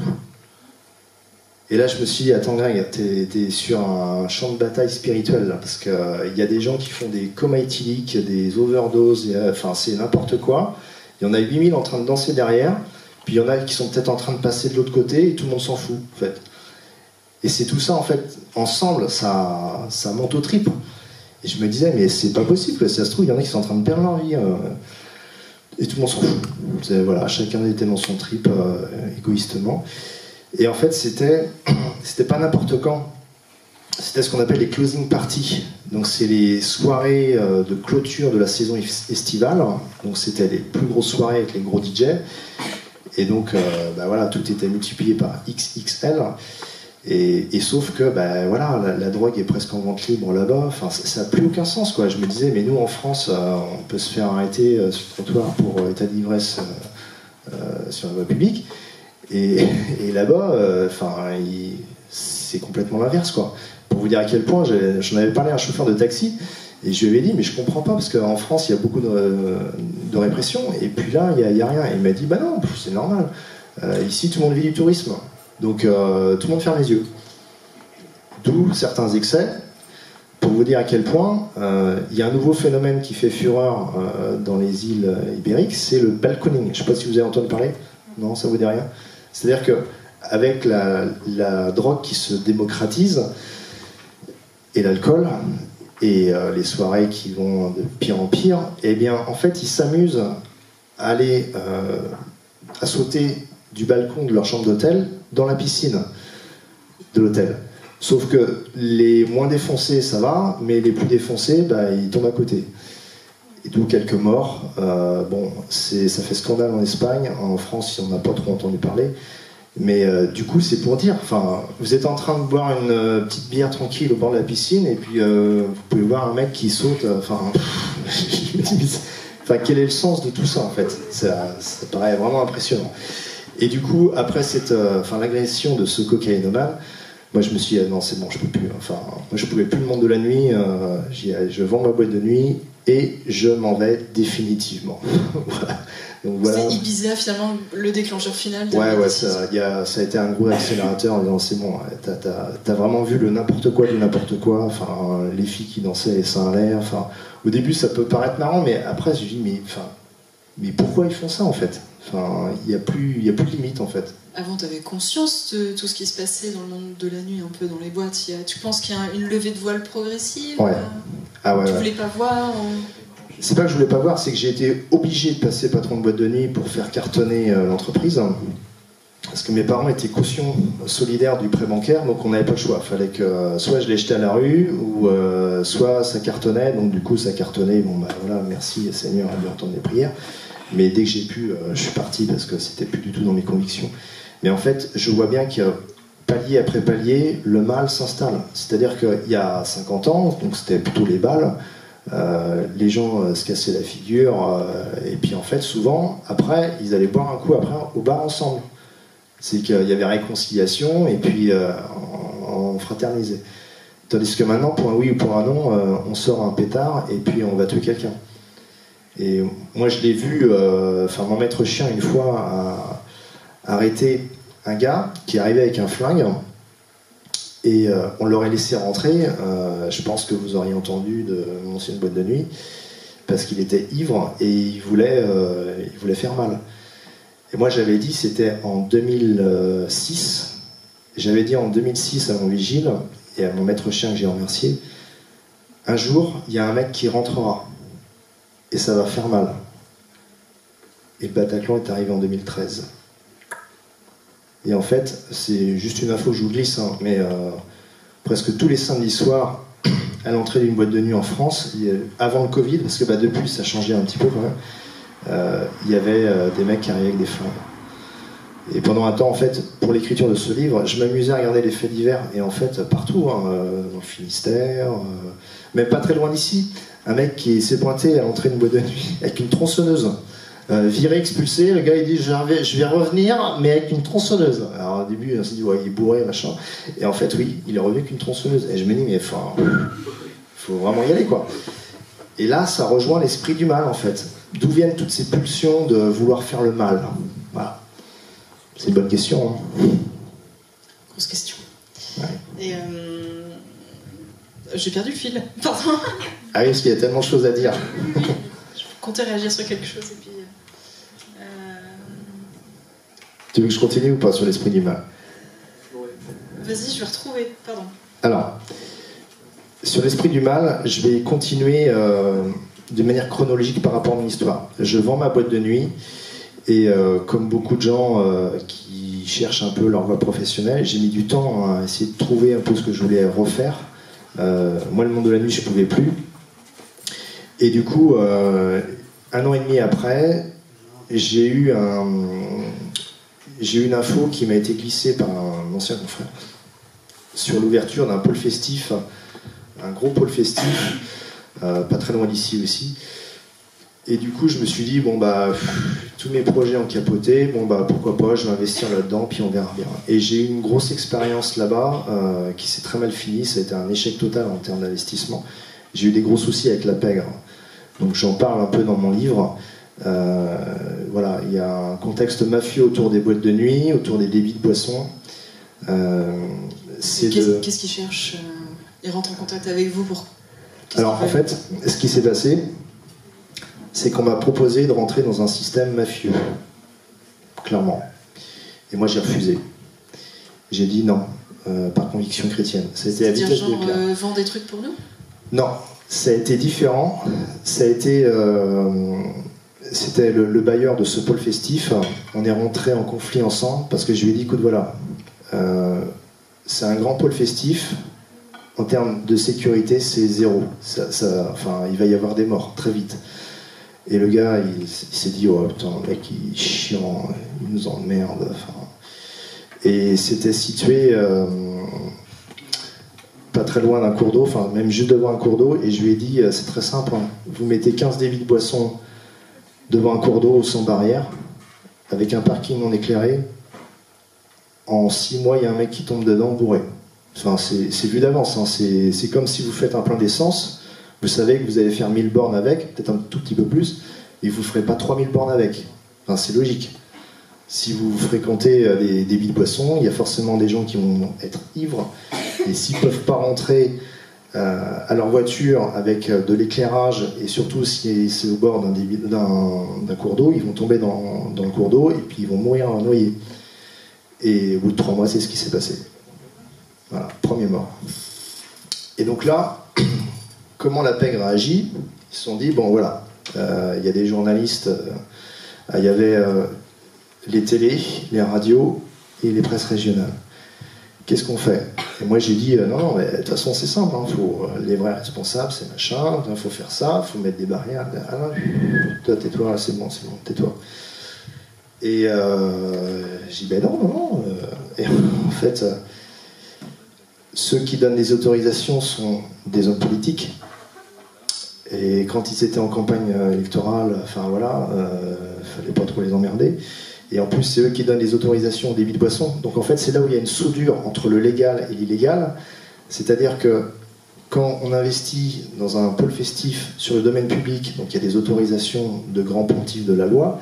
Et là, je me suis dit, attends, Greg, t'es sur un champ de bataille spirituel, là, parce qu'il y a des gens qui font des comas éthyliques, des overdoses, enfin, c'est n'importe quoi. Il y en a 8000 en train de danser derrière, puis il y en a qui sont peut-être en train de passer de l'autre côté, et tout le monde s'en fout, en fait. Et c'est tout ça, en fait, ensemble, ça monte au tripes. Et je me disais, mais c'est pas possible, ça se trouve, il y en a qui sont en train de perdre leur vie. Et tout le monde s'en fout. Voilà, chacun était dans son trip égoïstement. Et en fait, c'était pas n'importe quand. C'était ce qu'on appelle les closing parties. Donc, c'est les soirées de clôture de la saison estivale. Donc, c'était les plus grosses soirées avec les gros DJ. Et donc, bah voilà, tout était multiplié par XXL. Et sauf que, bah voilà, la drogue est presque en vente libre là-bas. Enfin, ça n'a plus aucun sens, quoi. Je me disais, mais nous, en France, on peut se faire arrêter sur le trottoir pour état d'ivresse sur la voie publique. Et là-bas, c'est complètement l'inverse, quoi. Pour vous dire à quel point, j'en avais parlé à un chauffeur de taxi, et je lui avais dit, mais je comprends pas, parce qu'en France, il y a beaucoup de répression, et puis là, il y a rien. Et il m'a dit, bah non, c'est normal. Ici, tout le monde vit du tourisme, donc tout le monde ferme les yeux. D'où certains excès. Pour vous dire à quel point, il y a un nouveau phénomène qui fait fureur dans les îles ibériques, c'est le balconing. Je ne sais pas si vous avez entendu parler. Non, ça vous dit rien. C'est-à-dire qu'avec la drogue qui se démocratise, et l'alcool, et les soirées qui vont de pire en pire, eh bien, en fait, ils s'amusent à aller à sauter du balcon de leur chambre d'hôtel dans la piscine de l'hôtel. Sauf que les moins défoncés, ça va, mais les plus défoncés, bah, ils tombent à côté. Et d'où quelques morts. Bon, ça fait scandale en Espagne. En France, on n'a pas trop entendu parler. Mais du coup, c'est pour dire, enfin, vous êtes en train de boire une petite bière tranquille au bord de la piscine, et puis vous pouvez voir un mec qui saute. Enfin, quel est le sens de tout ça, en fait? Ça paraît vraiment impressionnant. Et du coup, après l'agression de ce cocaïnomane, moi je me suis dit, non, c'est bon, je peux plus. Enfin, moi je pouvais plus le monde de la nuit. Je vends ma boîte de nuit et je m'en vais définitivement. Voilà. Donc, voilà. C'est Ibiza finalement le déclencheur final de ouais, ça a été un gros accélérateur en disant, c'est bon, t'as vraiment vu le n'importe quoi du n'importe quoi. Enfin, les filles qui dansaient les seins à l'air. Enfin, au début ça peut paraître marrant, mais après je me dis, mais pourquoi ils font ça en fait? Enfin, il y a plus de limite en fait. avant, tu avais conscience de tout ce qui se passait dans le monde de la nuit, un peu dans les boîtes. Tu penses qu'il y a une levée de voile progressive? Ouais. Ah ouais. Tu voulais pas voir C'est pas que je voulais pas voir, c'est que j'ai été obligé de passer patron de boîte de nuit pour faire cartonner l'entreprise. Parce que mes parents étaient caution solidaire du prêt bancaire, donc on n'avait pas le choix. Fallait que soit je les jetais à la rue, ou soit ça cartonnait. Donc du coup, ça cartonnait. Bon bah voilà, merci Seigneur, à bien entendre les prières. Mais dès que j'ai pu, je suis parti parce que c'était plus du tout dans mes convictions. Mais en fait, je vois bien qu'il y a palier après palier, le mal s'installe. C'est-à-dire qu'il y a 50 ans, donc c'était plutôt les balles. Les gens se cassaient la figure, et puis en fait, souvent, après, ils allaient boire un coup après au bar ensemble. C'est qu'il y avait réconciliation, et puis on fraternisait. Tandis que maintenant, pour un oui ou pour un non, on sort un pétard, et puis on va tuer quelqu'un. Et moi, je l'ai vu, mon maître chien, une fois, a arrêté un gars qui arrivait avec un flingue, et on l'aurait laissé rentrer. Je pense que vous auriez entendu de mon ancienne boîte de nuit, parce qu'il était ivre et il voulait faire mal. Et moi j'avais dit, c'était en 2006, j'avais dit en 2006 à mon vigile et à mon maître chien que j'ai remercié, un jour il y a un mec qui rentrera et ça va faire mal. Et le Bataclan est arrivé en 2013. Et en fait, c'est juste une info que je vous glisse, hein, mais presque tous les samedis soirs, à l'entrée d'une boîte de nuit en France, avant le Covid, parce que depuis ça a changé un petit peu quand même, il y avait des mecs qui arrivaient avec des flingues. Et pendant un temps, en fait, pour l'écriture de ce livre, je m'amusais à regarder les faits divers, et en fait, partout, hein, dans le Finistère, même pas très loin d'ici, un mec qui s'est pointé à l'entrée d'une boîte de nuit avec une tronçonneuse. Viré, expulsé, le gars il dit je vais revenir mais avec une tronçonneuse. Alors au début on s'est dit ouais, il est bourré machin, et en fait oui, il est revenu avec une tronçonneuse, et je me dis mais enfin faut vraiment y aller quoi. Et là ça rejoint l'esprit du mal en fait. D'où viennent toutes ces pulsions de vouloir faire le mal? Voilà, c'est une bonne question, hein. Grosse question. Ouais. Et j'ai perdu le fil, pardon. Ah oui, parce qu'il y a tellement de choses à dire. Je comptais réagir sur quelque chose et puis Tu veux que je continue ou pas sur l'esprit du mal? Vas-y, je vais retrouver, pardon. Alors, sur l'esprit du mal, je vais continuer de manière chronologique par rapport à mon histoire. Je vends ma boîte de nuit, et comme beaucoup de gens qui cherchent un peu leur voie professionnelle, j'ai mis du temps à essayer de trouver un peu ce que je voulais refaire. Moi, le monde de la nuit, je ne pouvais plus. Et du coup, 1 an et demi après, j'ai eu une info qui m'a été glissée par un ancien confrère sur l'ouverture d'un pôle festif, un gros pôle festif, pas très loin d'ici aussi. Et du coup, je me suis dit, bon bah, tous mes projets ont capoté, bon bah, pourquoi pas, je vais investir là-dedans, puis on verra bien. Et j'ai eu une grosse expérience là-bas, qui s'est très mal finie, ça a été un échec total en termes d'investissement. J'ai eu des gros soucis avec la pègre. Donc j'en parle un peu dans mon livre. Voilà, il y a un contexte mafieux autour des boîtes de nuit, autour des débits de boissons. Qu'est-ce qu'ils cherchent? Ils rentrent en contact avec vous pour... Alors en fait, ce qui s'est passé, c'est qu'on m'a proposé de rentrer dans un système mafieux, clairement. Et moi j'ai refusé. J'ai dit non, par conviction chrétienne. C'était à vitesse de l'éclair. Vend des trucs pour nous? Non. Ça a été différent. Ça a été, c'était le bailleur de ce pôle festif. On est rentré en conflit ensemble parce que je lui ai dit, écoute, voilà, c'est un grand pôle festif. En termes de sécurité, c'est zéro. Il va y avoir des morts très vite. Et le gars, il s'est dit, oh putain, le mec, il est chiant, il nous emmerde. Et c'était situé pas très loin d'un cours d'eau, enfin même juste devant un cours d'eau, et je lui ai dit, c'est très simple, hein, vous mettez 15 débits de boissons devant un cours d'eau sans barrière, avec un parking non éclairé, en 6 mois, il y a un mec qui tombe dedans bourré. Enfin, c'est vu d'avance, hein. C'est comme si vous faites un plein d'essence, vous savez que vous allez faire 1000 bornes avec, peut-être un tout petit peu plus, et vous ne ferez pas 3000 bornes avec. Enfin, c'est logique. Si vous fréquentez des débits de boissons, il y a forcément des gens qui vont être ivres, et s'ils ne peuvent pas rentrer à leur voiture avec de l'éclairage, et surtout si c'est au bord d'un cours d'eau, ils vont tomber dans le cours d'eau et puis ils vont mourir noyés. Et au bout de 3 mois, c'est ce qui s'est passé. Voilà, premier mort. Et donc là, comment la pègre a agi? Ils se sont dit, bon voilà, il y a des journalistes, il y avait les télés, les radios et les presses régionales. Qu'est-ce qu'on fait? Et moi j'ai dit, non, mais de toute façon c'est simple, hein, les vrais responsables, c'est machin, il faut faire ça, il faut mettre des barrières. Ah non, toi tais-toi, c'est bon, tais-toi. Et j'ai dit, ben non. Et en fait, ceux qui donnent les autorisations sont des hommes politiques. Et quand ils étaient en campagne électorale, enfin voilà, fallait pas trop les emmerder. Et en plus, c'est eux qui donnent les autorisations au débit de boissons. Donc en fait, c'est là où il y a une soudure entre le légal et l'illégal. C'est-à-dire que quand on investit dans un pôle festif sur le domaine public, donc il y a des autorisations de grands pontifes de la loi,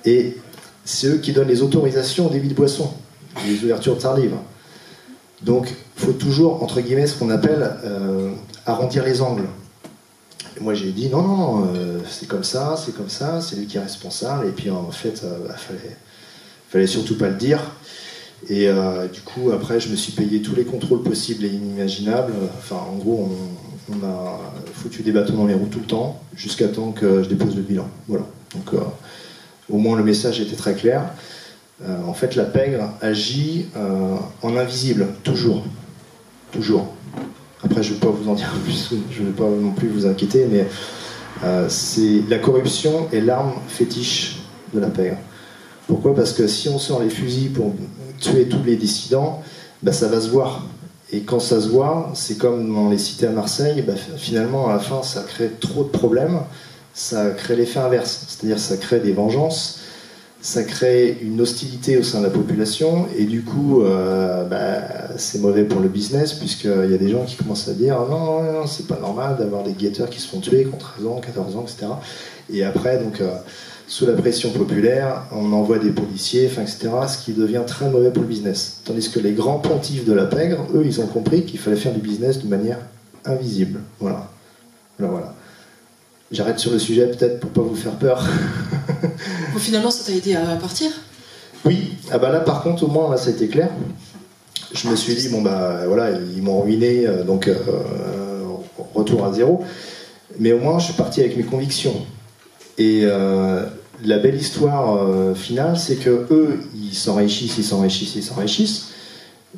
et c'est eux qui donnent les autorisations au débit de boissons, les ouvertures tardives. Donc il faut toujours, entre guillemets, ce qu'on appelle arrondir les angles. Et moi j'ai dit non, c'est comme ça, c'est lui qui est responsable, et puis en fait, fallait surtout pas le dire. Et du coup, après, je me suis payé tous les contrôles possibles et inimaginables. Enfin, en gros, on a foutu des bâtons dans les roues tout le temps, jusqu'à temps que je dépose le bilan. Voilà. Donc, au moins, le message était très clair. En fait, la pègre agit en invisible, toujours. Toujours. Après, je ne vais pas vous en dire plus, je ne vais pas non plus vous inquiéter, mais c'est la corruption est l'arme fétiche de la pègre. Pourquoi? Parce que si on sort les fusils pour tuer tous les dissidents, bah, ça va se voir. Et quand ça se voit, c'est comme dans les cités à Marseille, bah, finalement, à la fin, ça crée trop de problèmes, ça crée l'effet inverse. C'est-à-dire ça crée des vengeances, ça crée une hostilité au sein de la population, et du coup, c'est mauvais pour le business, puisqu'il y a des gens qui commencent à dire non, c'est pas normal d'avoir des guetteurs qui se font tuer contre 13 ans, 14 ans, etc. Et après, donc, sous la pression populaire, on envoie des policiers, etc., ce qui devient très mauvais pour le business. Tandis que les grands pontifs de la pègre, eux, ils ont compris qu'il fallait faire du business de manière invisible. Voilà. Voilà. J'arrête sur le sujet peut-être pour pas vous faire peur. Bon, finalement, ça t'a aidé à partir? Oui. Ah bah là, par contre, au moins, là, ça a été clair. Je me suis dit, bon bah voilà, ils m'ont ruiné, donc retour à zéro. Mais au moins, je suis parti avec mes convictions. Et la belle histoire finale, c'est que eux, ils s'enrichissent,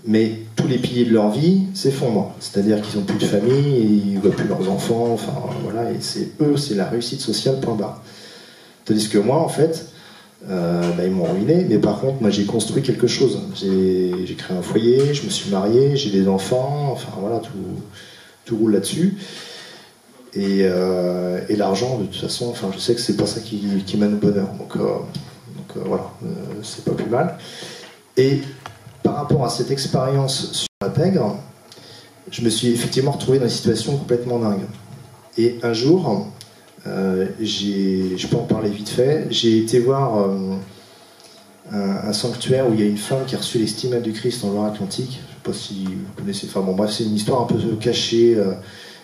mais tous les piliers de leur vie s'effondrent. C'est-à-dire qu'ils n'ont plus de famille, ils ne voient plus leurs enfants, enfin voilà, et c'est la réussite sociale, point barre. Tandis que moi, en fait, ils m'ont ruiné, mais par contre, moi j'ai construit quelque chose. J'ai créé un foyer, je me suis marié, j'ai des enfants, enfin voilà, tout roule là-dessus. Et l'argent, de toute façon, enfin, je sais que c'est pas ça qui mène au bonheur. Donc voilà, c'est pas plus mal. Et par rapport à cette expérience sur la pègre, je me suis effectivement retrouvé dans une situation complètement dingue. Et un jour, je peux en parler vite fait, j'ai été voir un sanctuaire où il y a une femme qui a reçu les stigmates du Christ en Loire-Atlantique. Je sais pas si vous connaissez. Enfin bon, bref, c'est une histoire un peu cachée.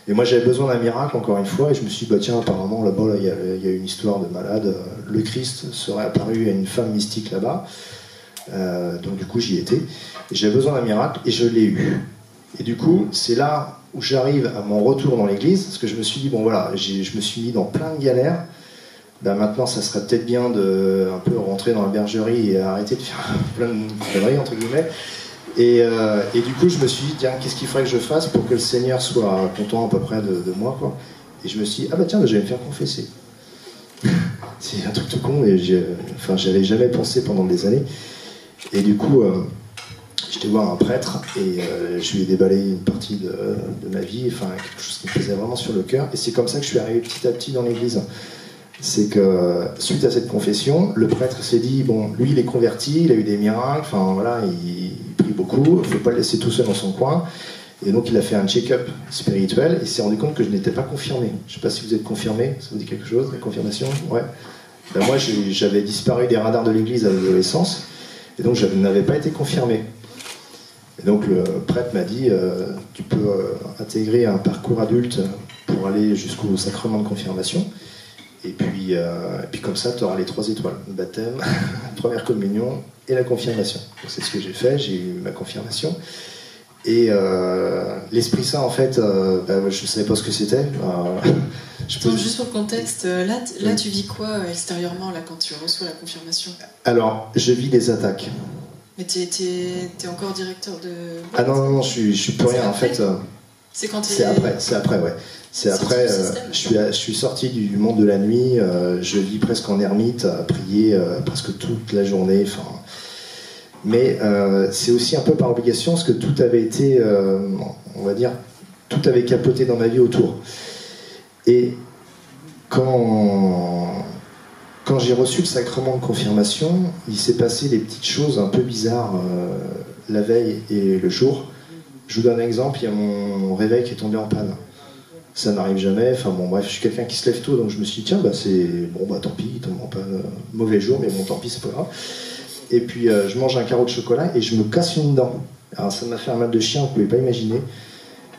Et moi j'avais besoin d'un miracle encore une fois, et je me suis dit, bah tiens, apparemment là-bas, il y a une histoire de malade, le Christ serait apparu à une femme mystique là-bas, donc du coup j'y étais, et j'avais besoin d'un miracle, et je l'ai eu. Et du coup, c'est là où j'arrive à mon retour dans l'église, parce que je me suis dit, bon voilà, je me suis mis dans plein de galères, ben maintenant ça serait peut-être bien de un peu rentrer dans la bergerie et arrêter de faire plein de conneries, entre guillemets. Et du coup, je me suis dit, tiens, qu'est-ce qu'il faudrait que je fasse pour que le Seigneur soit content à peu près de moi, quoi. Et je me suis dit, ah bah tiens, je vais me faire confesser. C'est un truc tout con, et j'avais jamais pensé pendant des années. Et du coup, j'étais voir un prêtre, et je lui ai déballé une partie de ma vie, enfin quelque chose qui me faisait vraiment sur le cœur. Et c'est comme ça que je suis arrivé petit à petit dans l'église. C'est que, suite à cette confession, le prêtre s'est dit, bon, lui il est converti, il a eu des miracles, enfin voilà, il prie beaucoup, il ne faut pas le laisser tout seul dans son coin. Et donc il a fait un check-up spirituel, et il s'est rendu compte que je n'étais pas confirmé. Je ne sais pas si vous êtes confirmé, ça vous dit quelque chose, la confirmation? Ouais. Ben moi j'avais disparu des radars de l'église à l'adolescence, et donc je n'avais pas été confirmé. Et donc le prêtre m'a dit, tu peux intégrer un parcours adulte pour aller jusqu'au sacrement de confirmation. Et puis comme ça, tu auras les 3 étoiles. Le baptême, la première communion et la confirmation. C'est ce que j'ai fait, j'ai eu ma confirmation. Et l'Esprit Saint, en fait, je ne savais pas ce que c'était. Juste pour le contexte, là tu vis quoi extérieurement là, quand tu reçois la confirmation? Alors, je vis des attaques. Mais t'es encore directeur de... Ah non, je suis plus rien, en fait. C'est quand c'est après, ouais. C'est après, je suis sorti du monde de la nuit, je vis presque en ermite, à prier presque toute la journée, mais c'est aussi un peu par obligation, parce que tout avait été, on va dire, tout avait capoté dans ma vie autour. Et quand j'ai reçu le sacrement de confirmation, il s'est passé des petites choses un peu bizarres la veille et le jour. Je vous donne un exemple, il y a mon réveil qui est tombé en panne. Ça n'arrive jamais, bref, je suis quelqu'un qui se lève tôt, donc je me suis dit, tiens, tant pis, il tombe en panne, mauvais jour, mais bon, tant pis, c'est pas grave. Et puis, je mange un carreau de chocolat et je me casse une dent. Alors, ça m'a fait un mal de chien, vous pouvez pas imaginer.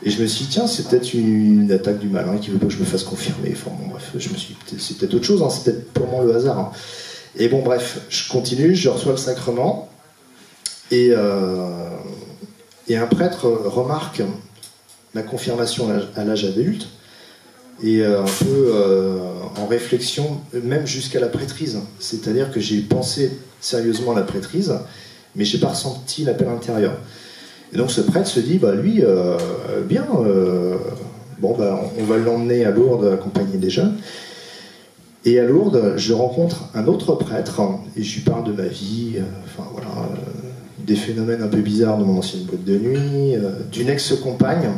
Et je me suis dit, tiens, c'est peut-être une attaque du malin qui veut pas que je me fasse confirmer. Bref, je me suis dit, c'est peut-être autre chose, c'est peut-être purement le hasard. Et bon, bref, je continue, je reçois le sacrement, et un prêtre remarque ma confirmation à l'âge adulte, et un peu en réflexion, même jusqu'à la prêtrise. C'est-à-dire que j'ai pensé sérieusement à la prêtrise, mais j'ai pas ressenti l'appel intérieur. Et donc ce prêtre se dit, lui, bien, on va l'emmener à Lourdes accompagner des jeunes. Et à Lourdes, je rencontre un autre prêtre, et je lui parle de ma vie, des phénomènes un peu bizarres de mon ancienne boîte de nuit, d'une ex-compagne.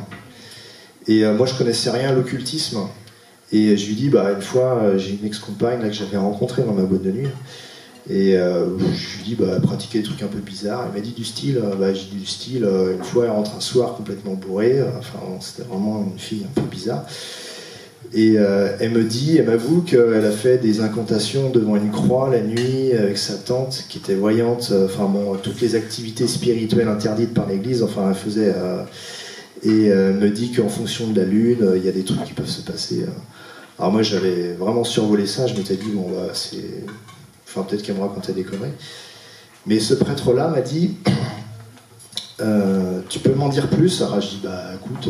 Et moi, je connaissais rien à l'occultisme. Et je lui dis, une fois, j'ai une ex-compagne là, que j'avais rencontrée dans ma boîte de nuit. Et je lui dis, elle pratiquait des trucs un peu bizarres. Elle m'a dit du style, une fois, elle rentre un soir complètement bourrée. C'était vraiment une fille un peu bizarre. Et elle m'avoue qu'elle a fait des incantations devant une croix la nuit avec sa tante qui était voyante. Toutes les activités spirituelles interdites par l'Église, elle faisait. Et elle me dit qu'en fonction de la lune, il y a des trucs qui peuvent se passer. Alors moi, j'avais vraiment survolé ça. Je m'étais dit, c'est. Peut-être qu'elle me racontait des conneries. Mais ce prêtre-là m'a dit, tu peux m'en dire plus? Alors je dis, écoute,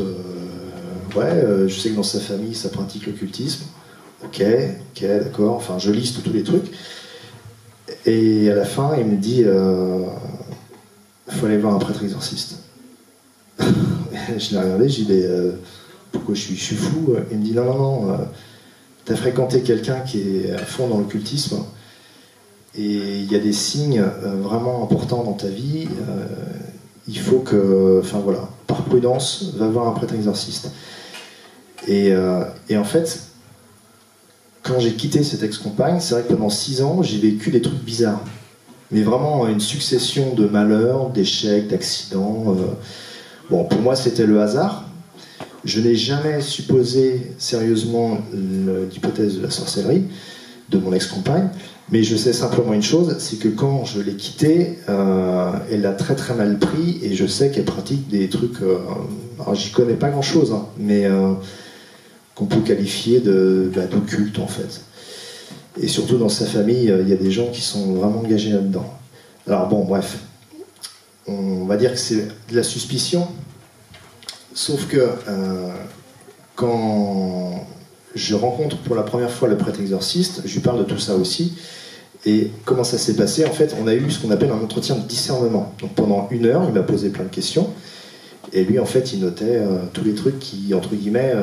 je sais que dans sa famille, ça pratique l'occultisme. Ok, d'accord. Je liste tous les trucs. Et à la fin, il me dit, faut aller voir un prêtre exorciste. Je l'ai regardé, j'ai dit, pourquoi je suis fou? Il me dit, non, t'as fréquenté quelqu'un qui est à fond dans l'occultisme. Et il y a des signes vraiment importants dans ta vie. Il faut que, par prudence, va voir un prêtre exorciste. Et en fait, quand j'ai quitté cette ex-compagne, c'est vrai que pendant 6 ans, j'ai vécu des trucs bizarres. Mais vraiment une succession de malheurs, d'échecs, d'accidents. Pour moi, c'était le hasard. Je n'ai jamais supposé sérieusement l'hypothèse de la sorcellerie de mon ex-compagne. Mais je sais simplement une chose, c'est que quand je l'ai quittée, elle l'a très très mal pris, et je sais qu'elle pratique des trucs, alors j'y connais pas grand chose, mais qu'on peut qualifier d'occulte en fait. Et surtout dans sa famille, il y a des gens qui sont vraiment engagés là-dedans. Alors bref, on va dire que c'est de la suspicion, sauf que quand je rencontre pour la première fois le prêtre exorciste, je lui parle de tout ça aussi. Et comment ça s'est passé? En fait, on a eu ce qu'on appelle un entretien de discernement. Donc pendant 1 heure, il m'a posé plein de questions. Et lui, en fait, il notait tous les trucs qui, entre guillemets,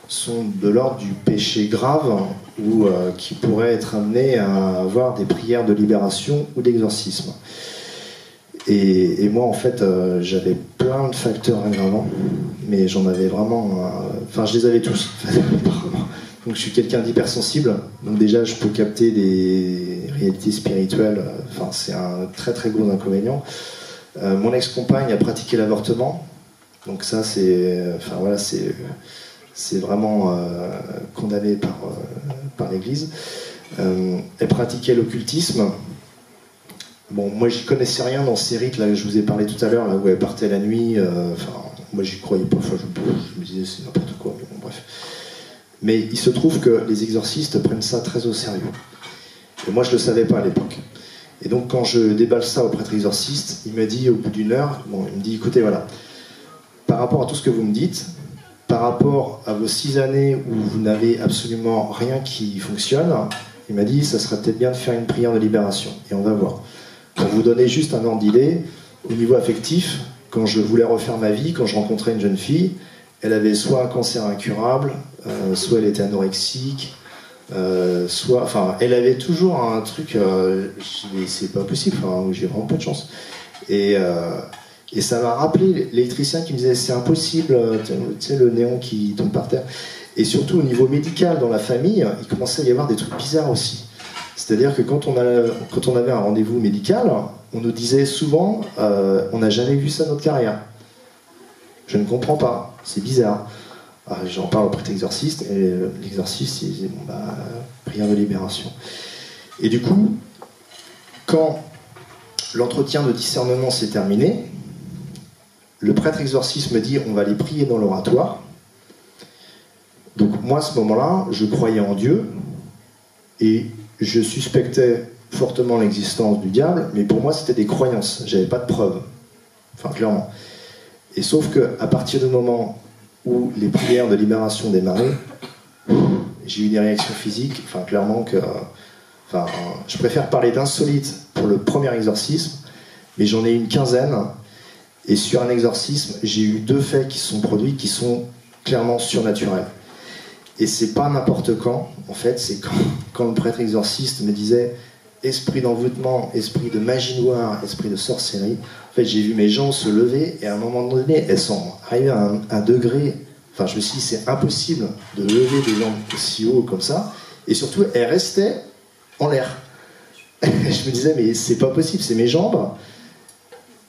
sont de l'ordre du péché grave, ou qui pourraient être amenés à avoir des prières de libération ou d'exorcisme. Et moi, en fait, j'avais plein de facteurs aggravants, mais j'en avais vraiment... je les avais tous. Donc je suis quelqu'un d'hypersensible, donc déjà je peux capter des réalités spirituelles, c'est un très très gros inconvénient. Mon ex-compagne a pratiqué l'avortement, donc ça c'est vraiment condamné par l'Église. Elle pratiquait l'occultisme. Moi j'y connaissais rien dans ces rites là, je vous ai parlé tout à l'heure, là où elle partait la nuit, moi j'y croyais pas, je me disais c'est n'importe quoi, mais bon bref. Mais il se trouve que les exorcistes prennent ça très au sérieux. Et moi, je ne le savais pas à l'époque. Et donc, quand je déballe ça au prêtre exorciste, il me dit, au bout d'une heure, bon, il me dit, écoutez, voilà, par rapport à tout ce que vous me dites, par rapport à vos 6 années où vous n'avez absolument rien qui fonctionne, il m'a dit, ça serait peut-être bien de faire une prière de libération. Et on va voir. Pour vous donner juste un ordre d'idée, au niveau affectif, quand je voulais refaire ma vie, quand je rencontrais une jeune fille, elle avait soit un cancer incurable, soit elle était anorexique, enfin, elle avait toujours un truc, mais c'est pas possible, enfin, j'ai vraiment pas de chance. Et ça m'a rappelé l'électricien qui me disait c'est impossible, tu sais, le néon qui tombe par terre. Et surtout au niveau médical dans la famille, il commençait à y avoir des trucs bizarres aussi. C'est-à-dire que quand on avait un rendez-vous médical, on nous disait souvent on n'a jamais vu ça dans notre carrière. Je ne comprends pas, c'est bizarre. J'en parle au prêtre exorciste, et l'exorciste, il disait bon, bah, prière de libération. Et du coup, quand l'entretien de discernement s'est terminé, le prêtre exorciste me dit on va aller prier dans l'oratoire. Donc moi, à ce moment-là, je croyais en Dieu, et je suspectais fortement l'existence du diable, mais pour moi, c'était des croyances, j'avais pas de preuves. Enfin, clairement. Et sauf qu'à partir du moment où les prières de libération démarraient, j'ai eu des réactions physiques, enfin clairement que... Enfin, je préfère parler d'insolite pour le premier exorcisme, mais j'en ai eu une quinzaine, et sur un exorcisme, j'ai eu 2 faits qui se sont produits qui sont clairement surnaturels. Et c'est pas n'importe quand, en fait, c'est quand le prêtre exorciste me disait esprit d'envoûtement, esprit de magie noire, esprit de sorcellerie. En fait, j'ai vu mes jambes se lever et à un moment donné, elles sont arrivées à un degré. Enfin, je me suis dit, c'est impossible de lever des jambes aussi haut comme ça. Et surtout, elles restaient en l'air. Je me disais, mais c'est pas possible, c'est mes jambes.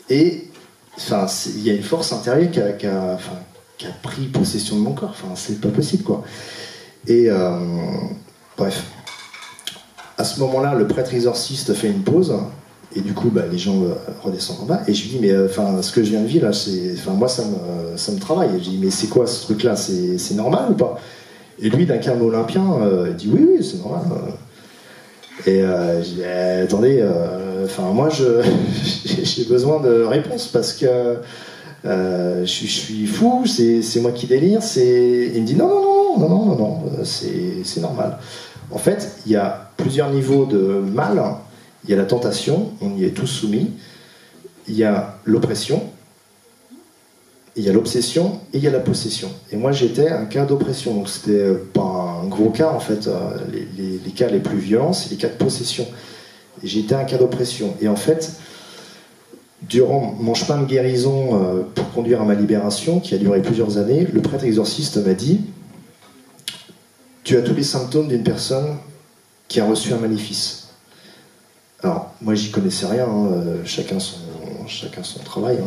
Et enfin, il y a une force intérieure qui a pris possession de mon corps. Enfin, c'est pas possible, quoi. Et bref. À ce moment-là, le prêtre exorciste fait une pause, et du coup, bah, les gens redescendent en bas, et je lui dis, mais ce que je viens de vivre, là, moi, ça me travaille. Et je dis, mais c'est quoi ce truc-là, c'est normal ou pas? Et lui, d'un calme olympien, il dit, oui, c'est normal. Et je dis, attendez, moi, j'ai besoin de réponses, parce que je suis fou, c'est moi qui délire, il me dit, non, c'est normal. En fait, il y a plusieurs niveaux de mal. Il y a la tentation, on y est tous soumis. Il y a l'oppression, il y a l'obsession et il y a la possession. Et moi, j'étais un cas d'oppression, donc c'était pas un gros cas en fait. Les cas les plus violents, c'est les cas de possession. Et j'étais un cas d'oppression. Et en fait, durant mon chemin de guérison pour conduire à ma libération, qui a duré plusieurs années, le prêtre exorciste m'a dit: tu as tous les symptômes d'une personne qui a reçu un maléfice. Alors, moi, j'y connaissais rien, chacun son travail.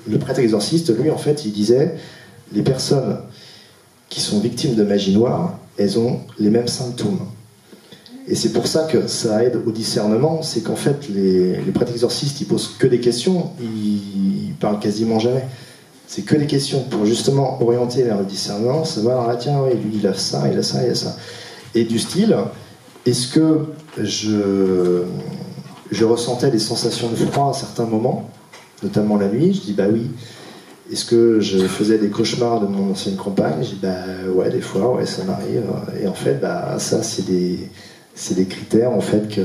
Le prêtre exorciste, lui, en fait, il disait, les personnes qui sont victimes de magie noire, elles ont les mêmes symptômes. Et c'est pour ça que ça aide au discernement, c'est qu'en fait, les prêtres exorcistes, ils posent que des questions, ils parlent quasiment jamais. C'est que des questions pour justement orienter vers le discernement, savoir, ah tiens, oui, lui, il a ça, il a ça, il a ça. Et du style, est-ce que je ressentais des sensations de froid à certains moments, notamment la nuit? Je dis, bah oui. Est-ce que je faisais des cauchemars de mon ancienne compagne? Je dis, bah ouais, des fois, ouais, ça m'arrive. Et en fait, bah ça, c'est des critères, en fait, que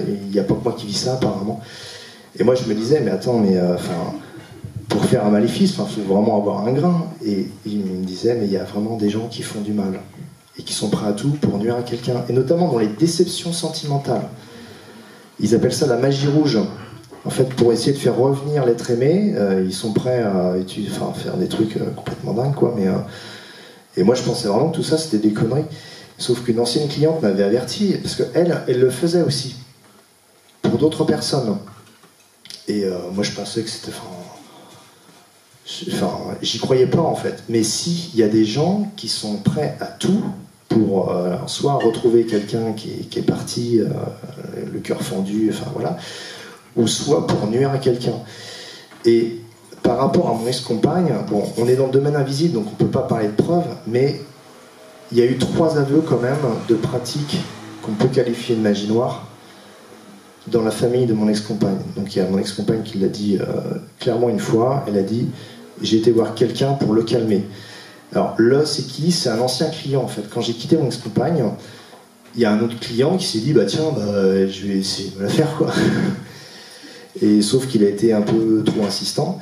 il n'y a pas que moi qui vis ça, apparemment. Et moi, je me disais, mais attends, pour faire un maléfice, il faut vraiment avoir un grain. Et il me disait, mais il y a vraiment des gens qui font du mal et qui sont prêts à tout pour nuire à quelqu'un, et notamment dans les déceptions sentimentales. Ils appellent ça la magie rouge. En fait, pour essayer de faire revenir l'être aimé, ils sont prêts à faire des trucs complètement dingues, quoi. Et moi, je pensais vraiment que tout ça, c'était des conneries. Sauf qu'une ancienne cliente m'avait averti, parce qu'elle, elle le faisait aussi, pour d'autres personnes. Et moi, je pensais que c'était... j'y croyais pas, en fait. Mais si, il y a des gens qui sont prêts à tout pour soit retrouver quelqu'un qui est parti, le cœur fendu, ou soit pour nuire à quelqu'un. Et par rapport à mon ex-compagne, bon, on est dans le domaine invisible, donc on peut pas parler de preuves, mais il y a eu 3 aveux quand même de pratiques qu'on peut qualifier de magie noire dans la famille de mon ex-compagne. Donc il y a mon ex-compagne qui l'a dit clairement une fois, elle a dit « j'ai été voir quelqu'un pour le calmer ». Alors c'est qui? C'est un ancien client en fait. Quand j'ai quitté mon ex-compagne, il y a un autre client qui s'est dit « tiens, je vais essayer de me la faire quoi ». Et sauf qu'il a été un peu trop insistant.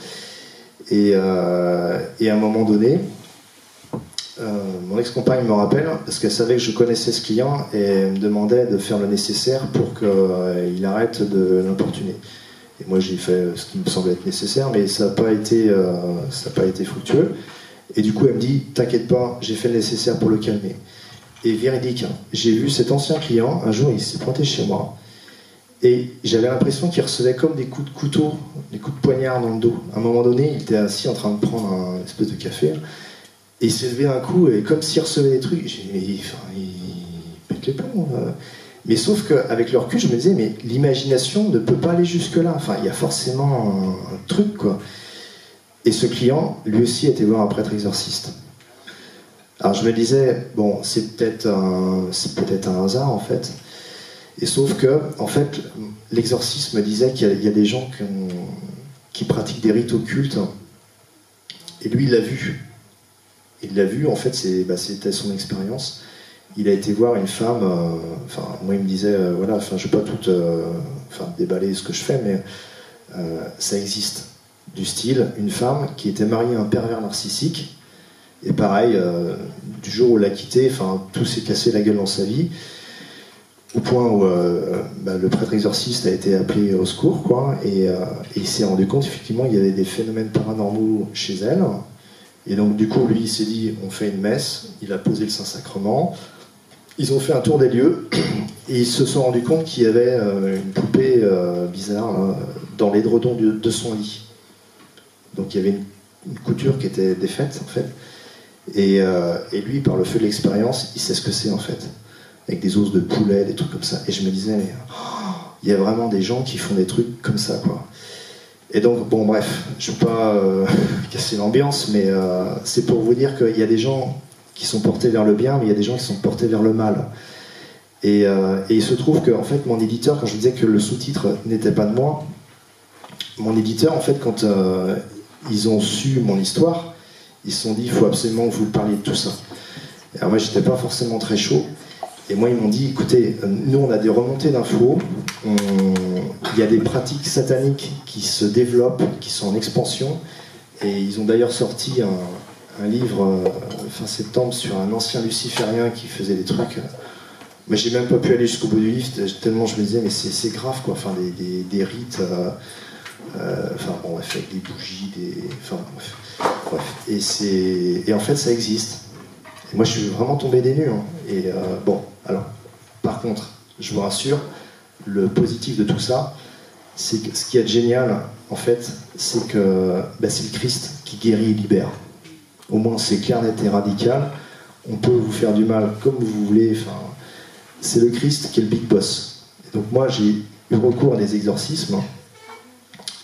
Et à un moment donné, mon ex-compagne me rappelle, parce qu'elle savait que je connaissais ce client, et elle me demandait de faire le nécessaire pour qu'il arrête de l'importuner. Et moi j'ai fait ce qui me semblait être nécessaire, mais ça n'a pas été fructueux. Et du coup elle me dit, t'inquiète pas, j'ai fait le nécessaire pour le calmer. Et véridique, j'ai vu cet ancien client, un jour il s'est pointé chez moi, et j'avais l'impression qu'il recevait comme des coups de couteau, des coups de poignard dans le dos. À un moment donné, il était assis en train de prendre un espèce de café, et il s'est levé un coup, et comme s'il recevait des trucs, j'ai dit, mais il pète les plombs. Mais sauf qu'avec le recul, je me disais, mais l'imagination ne peut pas aller jusque-là. Enfin, il y a forcément un truc, quoi. Et ce client, lui aussi, était voir un prêtre exorciste. Alors je me disais, bon, c'est peut-être un hasard, en fait. Et sauf que, en fait, l'exorcisme disait qu'il y a des gens qui pratiquent des rites occultes. Et lui, il l'a vu. Il l'a vu, en fait, c'était son expérience. Il a été voir une femme, moi il me disait, voilà, je ne vais pas tout déballer ce que je fais, mais ça existe. Du style, une femme qui était mariée à un pervers narcissique, et pareil, du jour où elle l'a quitté, tout s'est cassé la gueule dans sa vie, au point où le prêtre exorciste a été appelé au secours, quoi, et il s'est rendu compte, effectivement, il y avait des phénomènes paranormaux chez elle. Et donc du coup, lui, il s'est dit, on fait une messe, il a posé le Saint-Sacrement, ils ont fait un tour des lieux, et ils se sont rendus compte qu'il y avait une poupée bizarre dans l'édredon de son lit. Donc il y avait une couture qui était défaite, en fait, et lui, par le feu de l'expérience, il sait ce que c'est, en fait, avec des os de poulet, des trucs comme ça. Et je me disais, mais il y a vraiment des gens qui font des trucs comme ça, quoi. Et donc, bon, bref, je ne vais pas casser l'ambiance, mais c'est pour vous dire qu'il y a des gens qui sont portés vers le bien, mais il y a des gens qui sont portés vers le mal. Et il se trouve que, en fait, mon éditeur, quand je disais que le sous-titre n'était pas de moi, mon éditeur, en fait, quand ils ont su mon histoire, ils se sont dit, il faut absolument que vous parliez de tout ça. Alors moi, j'étais pas forcément très chaud. Et moi, ils m'ont dit, écoutez, nous, on a des remontées d'infos, il y a des pratiques sataniques qui se développent, qui sont en expansion, et ils ont d'ailleurs sorti un livre fin septembre sur un ancien luciférien qui faisait des trucs. Mais j'ai même pas pu aller jusqu'au bout du livre, tellement je me disais, mais c'est grave, quoi, des rites, avec des bougies, bref. Et en fait, ça existe. Et moi, je suis vraiment tombé des nues. Alors, par contre, je vous rassure, le positif de tout ça, c'est que ce qui est génial, en fait, c'est que c'est le Christ qui guérit et libère. Au moins, c'est clair, net et radical. On peut vous faire du mal comme vous voulez. C'est le Christ qui est le big boss. Et donc moi, j'ai eu recours à des exorcismes.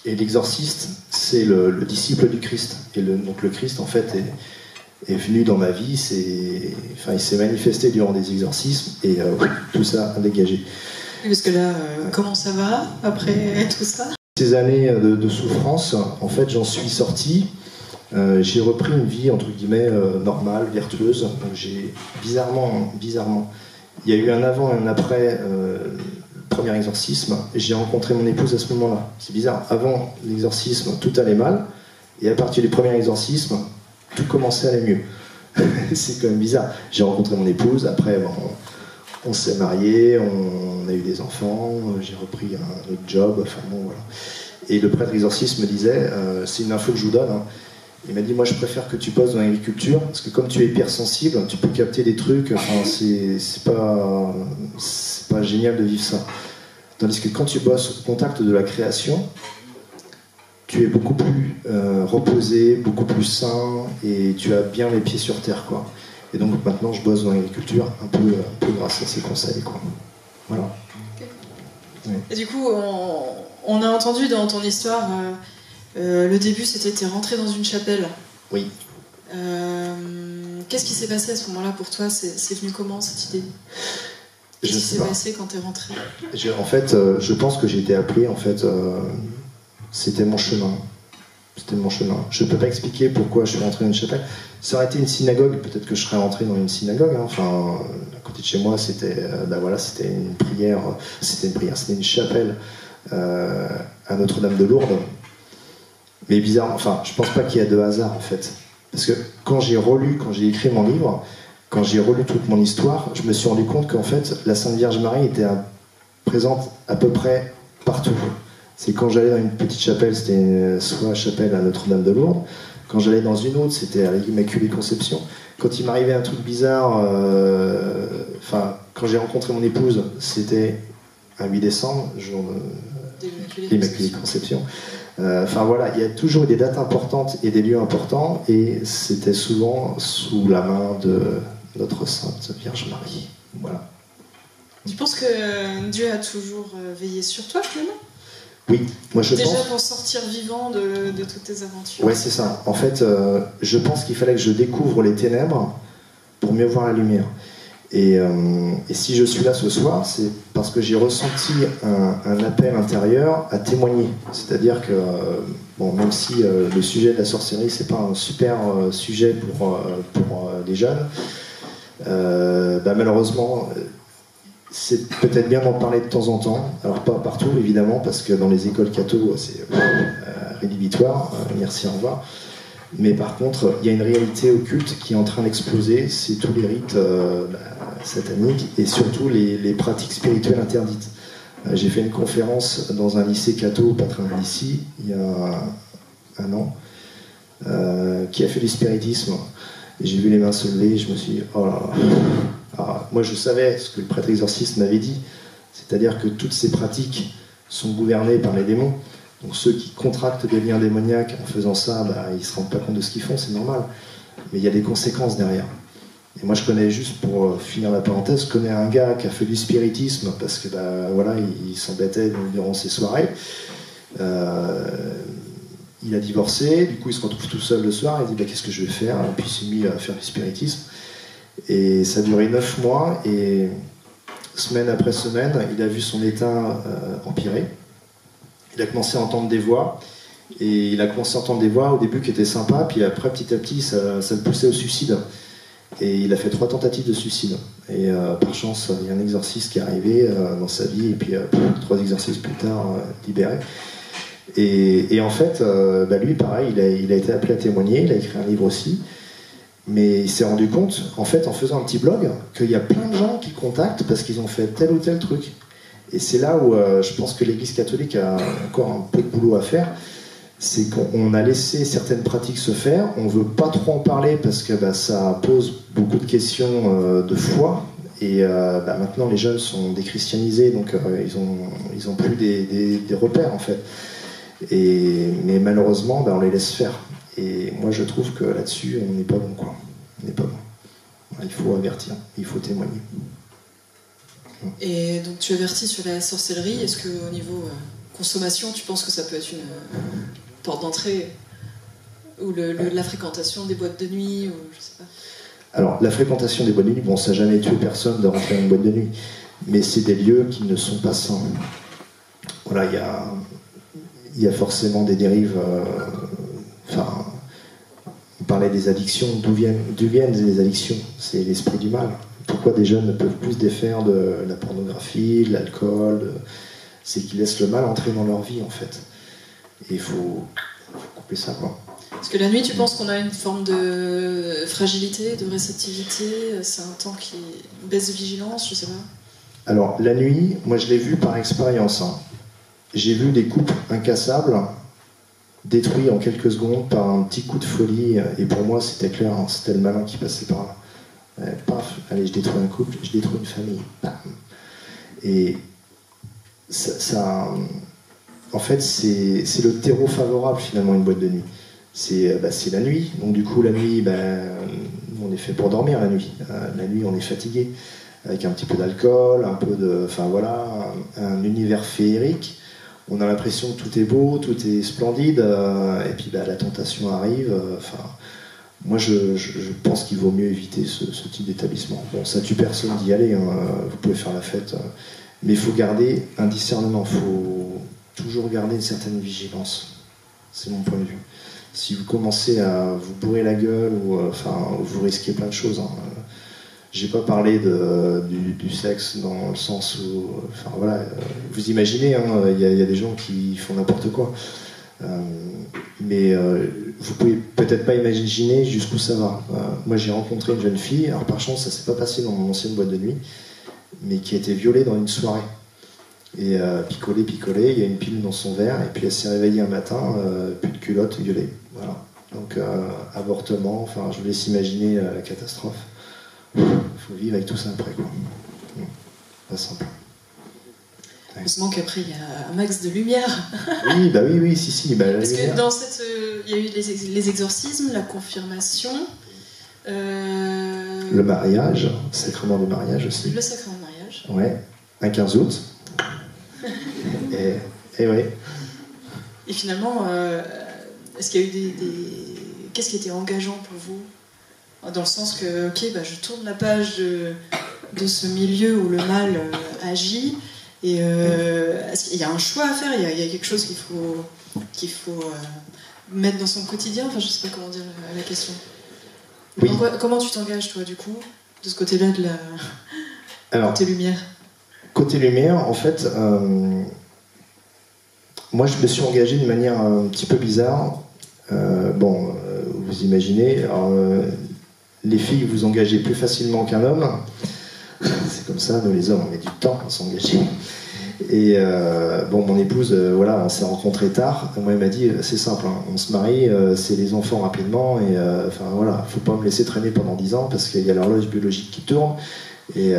Et l'exorciste, c'est le disciple du Christ. Et donc le Christ, en fait, est venu dans ma vie, il s'est manifesté durant des exorcismes, et tout ça a dégagé. Parce que là, comment ça va après tout ça? Ces années de souffrance, en fait, j'en suis sorti. J'ai repris une vie, entre guillemets, normale, vertueuse. Donc j'ai, bizarrement, il y a eu un avant et un après le premier exorcisme, et j'ai rencontré mon épouse à ce moment-là. C'est bizarre, avant l'exorcisme, tout allait mal, et à partir du premier exorcisme, tout commençait à aller mieux. C'est quand même bizarre. J'ai rencontré mon épouse, après on s'est mariés, on a eu des enfants, j'ai repris un autre job, voilà. Et le prêtre exorciste me disait, c'est une info que je vous donne, il m'a dit, moi je préfère que tu bosses dans l'agriculture, parce que comme tu es hypersensible, tu peux capter des trucs, c'est pas génial de vivre ça. Tandis que quand tu bosses au contact de la création, tu es beaucoup plus reposé, beaucoup plus sain, et tu as bien les pieds sur terre, quoi. Et donc maintenant je bosse dans l'agriculture un peu grâce à ces conseils, quoi. Voilà. Okay. Oui. Et du coup, on a entendu dans ton histoire, le début c'était t'es rentré dans une chapelle. Oui. Qu'est-ce qui s'est passé à ce moment-là pour toi? C'est venu comment cette idée? Qu'est-ce qui s'est passé quand tu es rentré? En fait, je pense que j'ai été appelé. En fait, c'était mon chemin. C'était mon chemin. Je ne peux pas expliquer pourquoi je suis rentré dans une chapelle. Ça aurait été une synagogue, peut-être que je serais rentré dans une synagogue. Hein. Enfin, à côté de chez moi, c'était c'était une prière. C'était une chapelle à Notre-Dame de Lourdes. Mais bizarre, enfin, je pense pas qu'il y a de hasard en fait. Parce que quand j'ai écrit mon livre, quand j'ai relu toute mon histoire, je me suis rendu compte qu'en fait, la Sainte Vierge Marie était présente à peu près partout. C'est quand j'allais dans une petite chapelle, c'était soit chapelle à Notre-Dame de Lourdes. Quand j'allais dans une autre, c'était à l'Immaculée Conception. Quand il m'arrivait un truc bizarre, quand j'ai rencontré mon épouse, c'était un 8 décembre, jour de l'Immaculée Conception. Il y a toujours des dates importantes et des lieux importants, et c'était souvent sous la main de notre Sainte Vierge Marie. Voilà. Tu penses que Dieu a toujours veillé sur toi finalement? Oui, moi je pense... Déjà pour sortir vivant de toutes tes aventures. Ouais, c'est ça. En fait, je pense qu'il fallait que je découvre les ténèbres pour mieux voir la lumière. Et si je suis là ce soir, c'est parce que j'ai ressenti un appel intérieur à témoigner. C'est-à-dire que, même si le sujet de la sorcellerie, c'est pas un super sujet pour les jeunes, malheureusement, c'est peut-être bien d'en parler de temps en temps. Alors pas partout, évidemment, parce que dans les écoles catho, c'est rédhibitoire. Merci, au revoir. Mais par contre, il y a une réalité occulte qui est en train d'exploser, c'est tous les rites sataniques et surtout les pratiques spirituelles interdites. J'ai fait une conférence dans un lycée catho, pas très loin d'ici, il y a un an, qui a fait du spiritisme. Et j'ai vu les mains se lever et je me suis dit, oh là là. Alors, moi je savais ce que le prêtre exorciste m'avait dit, c'est-à-dire que toutes ces pratiques sont gouvernées par les démons. Donc ceux qui contractent des liens démoniaques en faisant ça, ils ne se rendent pas compte de ce qu'ils font, c'est normal. Mais il y a des conséquences derrière. Et moi je connais, juste pour finir la parenthèse, je connais un gars qui a fait du spiritisme parce que il s'embêtait durant ses soirées. Il a divorcé, du coup il se retrouve tout seul le soir, il dit qu'est-ce que je vais faire? Et puis il s'est mis à faire du spiritisme. Et ça a duré 9 mois, et semaine après semaine, il a vu son état empirer. Il a commencé à entendre des voix, et il a commencé à entendre des voix au début qui étaient sympas, puis après petit à petit ça le poussait au suicide. Et il a fait 3 tentatives de suicide. Et par chance, il y a un exorciste qui est arrivé dans sa vie, et puis 3 exorcistes plus tard, libéré. Et en fait, lui pareil, il a été appelé à témoigner, il a écrit un livre aussi. Mais il s'est rendu compte, en fait, en faisant un petit blog, qu'il y a plein de gens qui contactent parce qu'ils ont fait tel ou tel truc. Et c'est là où je pense que l'Église catholique a encore un peu de boulot à faire. C'est qu'on a laissé certaines pratiques se faire, on ne veut pas trop en parler parce que ça pose beaucoup de questions de foi. Et maintenant, les jeunes sont déchristianisés, donc ils ont plus des repères, en fait. Mais malheureusement, on les laisse faire. Et moi je trouve que là-dessus on n'est pas bon, quoi. On n'est pas bon. Il faut avertir, il faut témoigner. Et donc tu avertis sur la sorcellerie. Est-ce qu'au niveau consommation, tu penses que ça peut être une porte d'entrée? Ou la fréquentation des boîtes de nuit, ou je sais pas. Alors la fréquentation des boîtes de nuit, ça n'a jamais tué personne de rentrer dans une boîte de nuit. Mais c'est des lieux qui ne sont pas sains. Voilà, il y a forcément des dérives. On parlait des addictions, d'où viennent les addictions? C'est l'esprit du mal. Pourquoi des jeunes ne peuvent plus se défaire de la pornographie, de l'alcool? C'est qu'ils laissent le mal entrer dans leur vie, en fait. Et il faut couper ça, quoi. Parce que la nuit, tu penses qu'on a une forme de fragilité, de réceptivité? C'est un temps qui baisse de vigilance, je sais pas. Alors, la nuit, moi je l'ai vu par expérience. J'ai vu des couples incassables détruit en quelques secondes par un petit coup de folie, et pour moi c'était clair, c'était le malin qui passait par là. Paf, allez, je détruis un couple, je détruis une famille. Bam. Et ça en fait, c'est le terreau favorable finalement, une boîte de nuit. C'est la nuit, donc du coup la nuit, on est fait pour dormir la nuit. La nuit on est fatigué, avec un petit peu d'alcool, un peu de, un univers féerique. On a l'impression que tout est beau, tout est splendide, et puis la tentation arrive. moi je pense qu'il vaut mieux éviter ce type d'établissement. Bon, ça tue personne d'y aller, hein, vous pouvez faire la fête, mais il faut garder un discernement, il faut toujours garder une certaine vigilance. C'est mon point de vue. Si vous commencez à vous bourrer la gueule, ou vous risquez plein de choses. Hein. J'ai pas parlé du sexe dans le sens où, vous imaginez, hein, il y a des gens qui font n'importe quoi. Mais vous pouvez peut-être pas imaginer jusqu'où ça va. Moi j'ai rencontré une jeune fille, alors par chance ça s'est pas passé dans mon ancienne boîte de nuit, mais qui a été violée dans une soirée. Et picolé, il y a une pile dans son verre, et puis elle s'est réveillée un matin, plus de culotte, violée. Voilà. Donc avortement, je vous laisse imaginer la catastrophe. Il faut vivre avec tout ça après, quoi. Pas simple. Heureusement qu'après il y a un max de lumière. Oui, si. Parce que dans il y a eu les exorcismes, la confirmation. Le mariage, le sacrement du mariage aussi. Le sacrement du mariage. Ouais, un 15 août. et ouais. Et finalement, est-ce qu'il y a eu qu'est-ce qui était engageant pour vous? Dans le sens que, je tourne la page de ce milieu où le mal agit, et est-ce qu'il y a un choix à faire? Il y a quelque chose qu'il faut mettre dans son quotidien? Je sais pas comment dire la question. Oui. Comment tu t'engages, toi, du coup, de ce côté-là de côté lumière? Côté lumière, en fait, moi je me suis engagé d'une manière un petit peu bizarre. Vous imaginez, les filles vous engagez plus facilement qu'un homme. C'est comme ça, nous les hommes on met du temps à s'engager. Et mon épouse, on s'est rencontrés tard. Moi elle m'a dit c'est simple, hein, on se marie, c'est les enfants rapidement, et faut pas me laisser traîner pendant 10 ans parce qu'il y a l'horloge biologique qui tourne. Et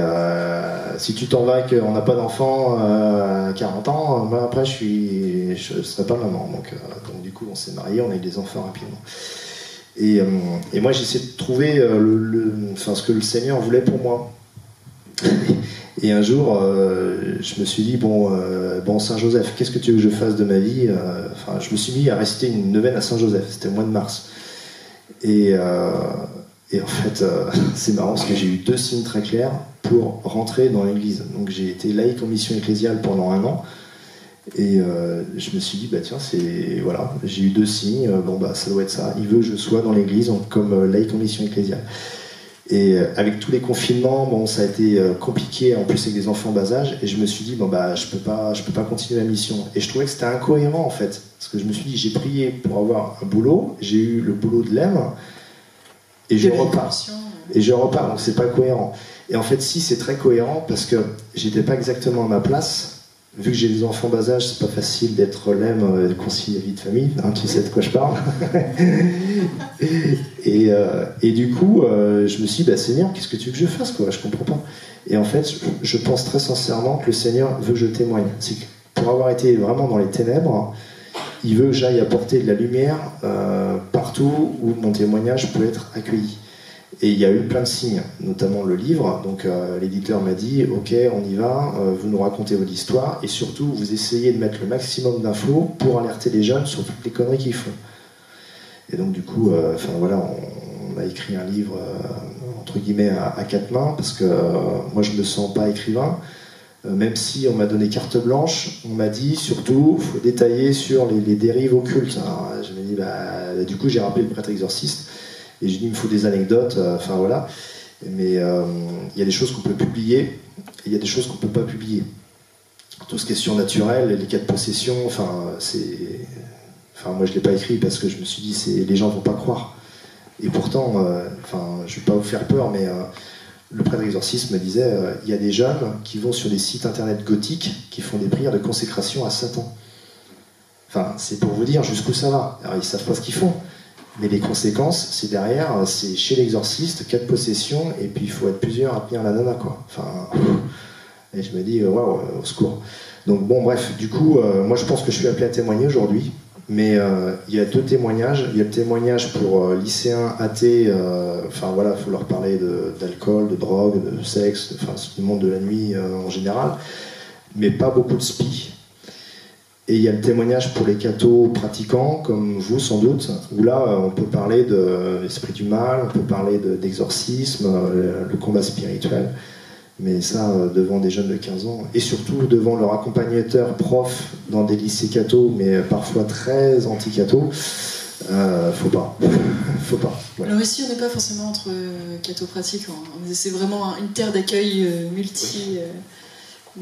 si tu t'en vas et qu'on n'a pas d'enfant à 40 ans, moi après je serai pas maman. Donc du coup on s'est mariés, on a eu des enfants rapidement. Et moi j'essaie de trouver ce que le Seigneur voulait pour moi. Et un jour je me suis dit Saint-Joseph, qu'est-ce que tu veux que je fasse de ma vie? Je me suis mis à réciter une neuvaine à Saint-Joseph, c'était au mois de mars. Et en fait, c'est marrant parce que j'ai eu 2 signes très clairs pour rentrer dans l'église. Donc j'ai été laïc en mission ecclésiale pendant 1 an. Et je me suis dit, j'ai eu 2 signes, ça doit être ça. Il veut que je sois dans l'église comme laïc en mission ecclésiale. Et avec tous les confinements, ça a été compliqué, en plus avec des enfants bas âge. Et je me suis dit, je peux pas continuer la mission. Et je trouvais que c'était incohérent en fait. Parce que je me suis dit, j'ai prié pour avoir un boulot, j'ai eu le boulot de l'EM. Et je repars, donc c'est pas cohérent. Et en fait, si, c'est très cohérent parce que j'étais pas exactement à ma place. Vu que j'ai des enfants bas âge, c'est pas facile d'être l'EM et de concilier vie de famille, hein, tu sais de quoi je parle. et du coup, je me suis dit, Seigneur, qu'est-ce que tu veux que je fasse, quoi? Je comprends pas. Et en fait, je pense très sincèrement que le Seigneur veut que je témoigne. C'est que pour avoir été vraiment dans les ténèbres, il veut que j'aille apporter de la lumière partout où mon témoignage peut être accueilli. Et il y a eu plein de signes, notamment le livre. Donc l'éditeur m'a dit, ok, on y va, vous nous racontez votre histoire, et surtout vous essayez de mettre le maximum d'infos pour alerter les jeunes sur toutes les conneries qu'ils font. Et donc du coup, on a écrit un livre entre guillemets à 4 mains, parce que moi je me sens pas écrivain. Même si on m'a donné carte blanche, on m'a dit surtout, il faut détailler sur les dérives occultes. Alors, je me dis, du coup, j'ai rappelé le prêtre exorciste, et j'ai dit, il me faut des anecdotes, Mais il y a des choses qu'on peut publier, et il y a des choses qu'on peut pas publier. Tout ce qui est surnaturel, les cas de possession, moi je l'ai pas écrit parce que je me suis dit, les gens vont pas croire. Et pourtant, je vais pas vous faire peur, mais le prêtre exorciste me disait, il y a des jeunes qui vont sur des sites internet gothiques qui font des prières de consécration à Satan. C'est pour vous dire jusqu'où ça va. Alors ils savent pas ce qu'ils font, mais les conséquences, c'est derrière, c'est chez l'exorciste, cas de possession, et puis il faut être plusieurs à tenir la nana, quoi. Et je me dis, waouh, au secours. Donc bref, du coup, moi je pense que je suis appelé à témoigner aujourd'hui. Mais il y a 2 témoignages. Il y a le témoignage pour lycéens athées, il faut leur parler d'alcool, de drogue, de sexe, du monde de la nuit en général, mais pas beaucoup de spi. Et il y a le témoignage pour les cathos pratiquants, comme vous sans doute, où là on peut parler de l'esprit du mal, on peut parler d'exorcisme, le combat spirituel, mais ça devant des jeunes de 15 ans, et surtout devant leur accompagnateur prof dans des lycées cathos, mais parfois très anti-cathos, faut pas. Faut pas. Voilà. Alors ici on n'est pas forcément entre cathos pratiquants, c'est vraiment une terre d'accueil multi...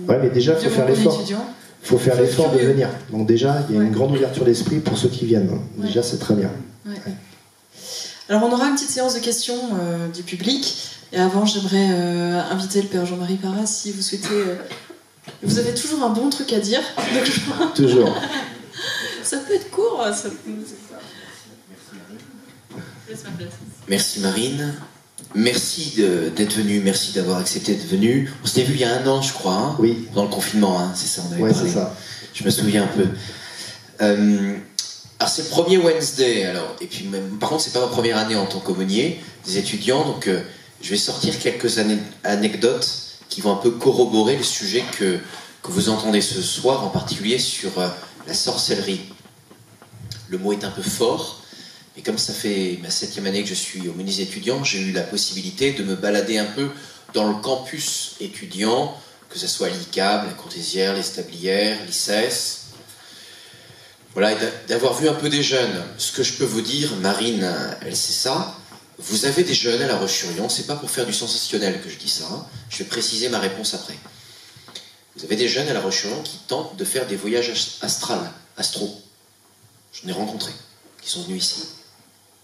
ouais, mais déjà il faut faire l'effort. Il faut faire l'effort de venir. Donc déjà, il y a une grande ouverture d'esprit pour ceux qui viennent. Déjà, c'est très bien. Ouais. Alors, on aura une petite séance de questions du public. Et avant, j'aimerais inviter le Père Jean-Marie Parra, si vous souhaitez... Vous avez toujours un bon truc à dire. Donc, toujours. Ça peut être court. Ça... Merci Marine. Merci d'être venue, merci d'avoir accepté d'être venue. On s'était vu il y a 1 an, je crois, hein, oui. Dans le confinement, hein, c'est ça, on avait parlé. C'est ça. Je me souviens un peu. Alors c'est le premier Wednesday, alors, et puis même, par contre c'est pas ma première année en tant qu'aumônier des étudiants, donc je vais sortir quelques anecdotes qui vont un peu corroborer le sujet que vous entendez ce soir, en particulier sur la sorcellerie. Le mot est un peu fort. Et comme ça fait ma 7e année que je suis aumônier étudiant, j'ai eu la possibilité de me balader un peu dans le campus étudiant, que ce soit à l'ICAB, la Courtésière, les Stablières, l'ICES. Voilà, et d'avoir vu un peu des jeunes. Ce que je peux vous dire, Marine, elle sait ça, vous avez des jeunes à La Roche-sur-Yon, c'est pas pour faire du sensationnel que je dis ça, hein. Je vais préciser ma réponse après. Vous avez des jeunes à La Roche-sur-Yon qui tentent de faire des voyages astro. J'en ai rencontré, qui sont venus ici.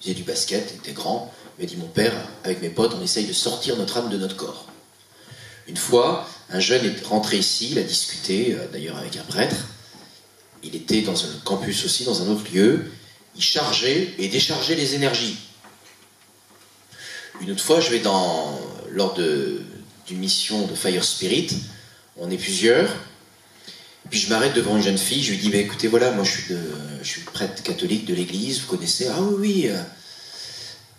Ils faisaient du basket, ils étaient grands. Il m'a dit, mon père, avec mes potes, on essaye de sortir notre âme de notre corps. Une fois, un jeune est rentré ici, il a discuté, d'ailleurs avec un prêtre. Il était dans un campus aussi, dans un autre lieu. Il chargeait et déchargeait les énergies. Une autre fois, je vais lors d'une mission de Fire Spirit, on est plusieurs. Puis je m'arrête devant une jeune fille, je lui dis, bah, écoutez, voilà, moi je suis prêtre catholique de l'église, vous connaissez? Ah oui,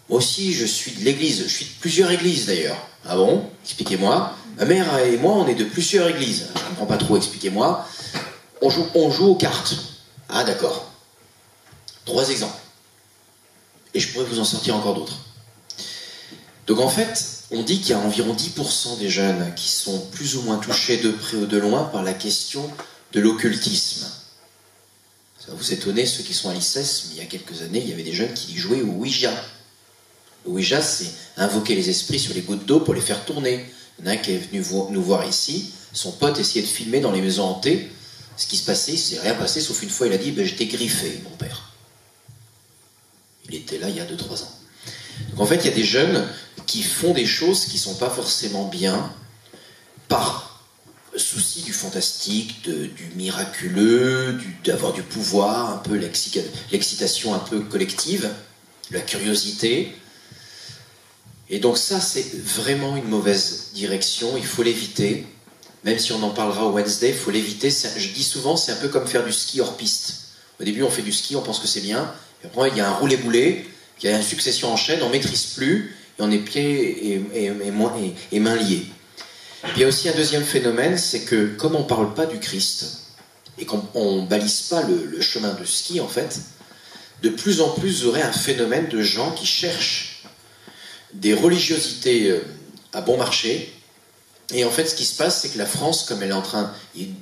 moi aussi je suis de l'église, je suis de plusieurs églises d'ailleurs. Ah bon? Expliquez-moi. Ma mère et moi, on est de plusieurs églises. Je ne comprends pas trop, expliquez-moi. On joue aux cartes. Ah d'accord. 3 exemples. Et je pourrais vous en sortir encore d'autres. Donc en fait, on dit qu'il y a environ 10% des jeunes qui sont plus ou moins touchés de près ou de loin par la question de l'occultisme. Ça va vous étonner, ceux qui sont à l'ICES, mais il y a quelques années, il y avait des jeunes qui jouaient au Ouija. Le Ouija, c'est invoquer les esprits sur les gouttes d'eau pour les faire tourner. Il y en a un qui est venu nous voir ici, son pote essayait de filmer dans les maisons hantées. Ce qui se passait, il ne s'est rien passé, sauf une fois, il a dit, j'étais griffé, mon père. Il était là il y a 2-3 ans. Donc en fait, il y a des jeunes qui font des choses qui ne sont pas forcément bien, par souci du fantastique, du miraculeux, d'avoir du pouvoir, un peu l'excitation un peu collective, la curiosité. Et donc ça, c'est vraiment une mauvaise direction, il faut l'éviter. Même si on en parlera au Wednesday, il faut l'éviter. Je dis souvent, c'est un peu comme faire du ski hors piste. Au début, on fait du ski, on pense que c'est bien. Et après, il y a un roulé-boulé, il y a une succession en chaîne, on ne maîtrise plus, et on est pieds et mains liés. Puis il y a aussi un deuxième phénomène, c'est que comme on ne parle pas du Christ, et qu'on ne balise pas le chemin de ski, en fait, de plus en plus, vous aurez un phénomène de gens qui cherchent des religiosités à bon marché. Et en fait, ce qui se passe, c'est que la France, comme elle est en train,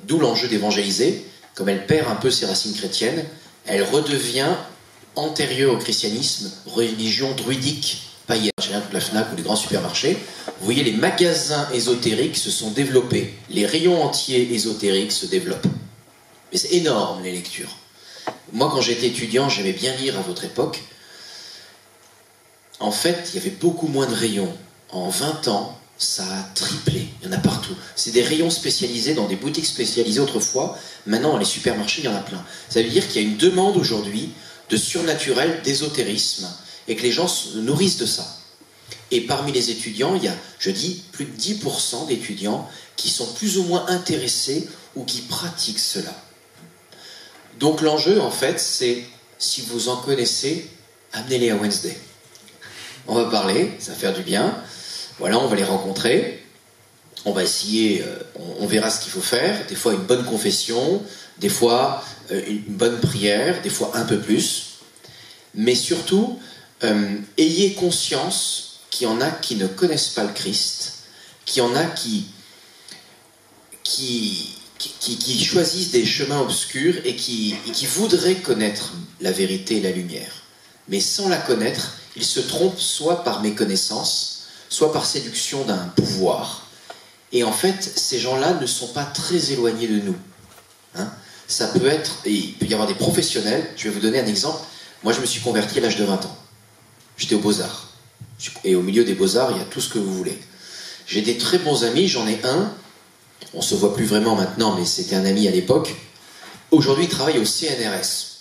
d'où l'enjeu d'évangéliser, comme elle perd un peu ses racines chrétiennes, elle redevient antérieure au christianisme, religion druidique, païenne. J'ai rien contre la FNAC ou les grands supermarchés. Vous voyez, les magasins ésotériques se sont développés. Les rayons entiers ésotériques se développent. Mais c'est énorme, les lectures. Moi, quand j'étais étudiant, j'aimais bien lire à votre époque. En fait, il y avait beaucoup moins de rayons. En 20 ans, ça a triplé. Il y en a partout. C'est des rayons spécialisés dans des boutiques spécialisées autrefois. Maintenant, dans les supermarchés, il y en a plein. Ça veut dire qu'il y a une demande aujourd'hui de surnaturel, d'ésotérisme, et que les gens se nourrissent de ça. Et parmi les étudiants, il y a, je dis, plus de 10% d'étudiants qui sont plus ou moins intéressés ou qui pratiquent cela. Donc l'enjeu, en fait, c'est, si vous en connaissez, amenez-les à Wednesday. On va parler, ça va faire du bien. Voilà, on va les rencontrer. On va essayer, on verra ce qu'il faut faire. Des fois, une bonne confession. Des fois, une bonne prière, des fois un peu plus, mais surtout, ayez conscience qu'il y en a qui ne connaissent pas le Christ, qu'il y en a qui choisissent des chemins obscurs et qui voudraient connaître la vérité et la lumière. Mais sans la connaître, ils se trompent soit par méconnaissance, soit par séduction d'un pouvoir. Et en fait, ces gens-là ne sont pas très éloignés de nous. Hein? Ça peut être, et il peut y avoir des professionnels, je vais vous donner un exemple. Moi, je me suis converti à l'âge de 20 ans. J'étais aux Beaux-Arts. Et au milieu des Beaux-Arts, il y a tout ce que vous voulez. J'ai des très bons amis, j'en ai un, on se voit plus vraiment maintenant, mais c'était un ami à l'époque. Aujourd'hui, il travaille au CNRS.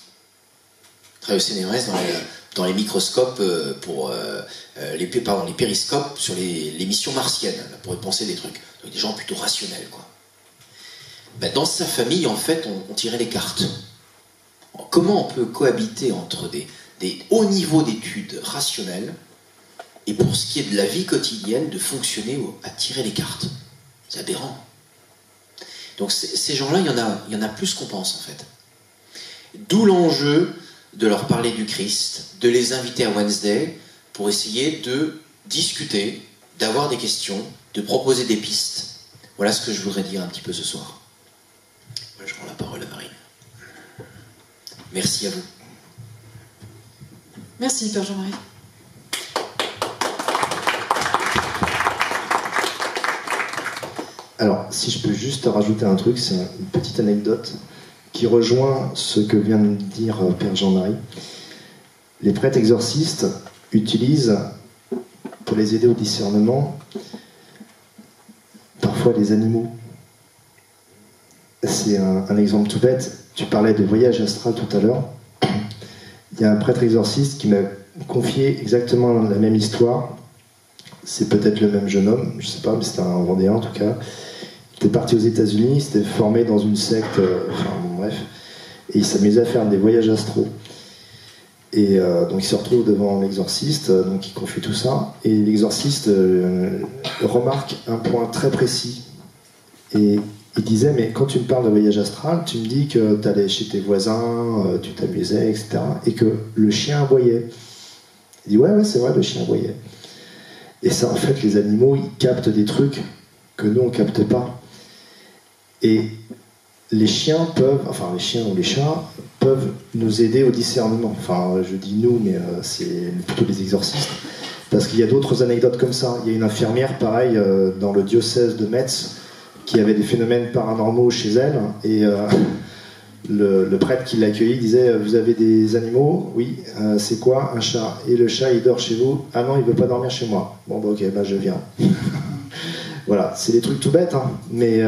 Il travaille au CNRS dans les microscopes pour les périscopes sur les missions martiennes, pour y penser des trucs. Donc, des gens plutôt rationnels, quoi. Ben, dans sa famille, en fait, on tirait les cartes. Comment on peut cohabiter entre des hauts niveaux d'études rationnelles et pour ce qui est de la vie quotidienne, de fonctionner à tirer les cartes? C'est aberrant. Donc ces gens-là, il y en a plus qu'on pense en fait. D'où l'enjeu de leur parler du Christ, de les inviter à Wednesday pour essayer de discuter, d'avoir des questions, de proposer des pistes. Voilà ce que je voudrais dire un petit peu ce soir. Voilà, je rends la parole à Marine. Merci à vous. Merci Père Jean-Marie. Alors, si je peux juste rajouter un truc, c'est une petite anecdote qui rejoint ce que vient de dire Père Jean-Marie. Les prêtres exorcistes utilisent, pour les aider au discernement, parfois des animaux. C'est un exemple tout bête. Tu parlais de voyage astral tout à l'heure. Il y a un prêtre exorciste qui m'a confié exactement la même histoire. C'est peut-être le même jeune homme, je ne sais pas, mais c'était un Vendéen en tout cas. Il était parti aux États-Unis, il s'était formé dans une secte, bref, et il s'amusait à faire des voyages astraux. Et donc il se retrouve devant l'exorciste, donc il confie tout ça, et l'exorciste remarque un point très précis. Et il disait, mais quand tu me parles de voyage astral, tu me dis que tu allais chez tes voisins, tu t'amusais, etc. Et que le chien aboyait. Il dit, ouais, c'est vrai, le chien aboyait. Et ça, en fait, les animaux, ils captent des trucs que nous, on ne capte pas. Et les chiens peuvent, enfin les chiens ou les chats, peuvent nous aider au discernement. Enfin, je dis nous, mais c'est plutôt les exorcistes. Parce qu'il y a d'autres anecdotes comme ça. Il y a une infirmière, pareil, dans le diocèse de Metz, qui avait des phénomènes paranormaux chez elle. Et le prêtre qui l'accueillit disait, vous avez des animaux? Oui. C'est quoi? Un chat. Et le chat, il dort chez vous? Ah non, il ne veut pas dormir chez moi. Bon, bah ok, bah je viens. Voilà, c'est des trucs tout bêtes, hein, mais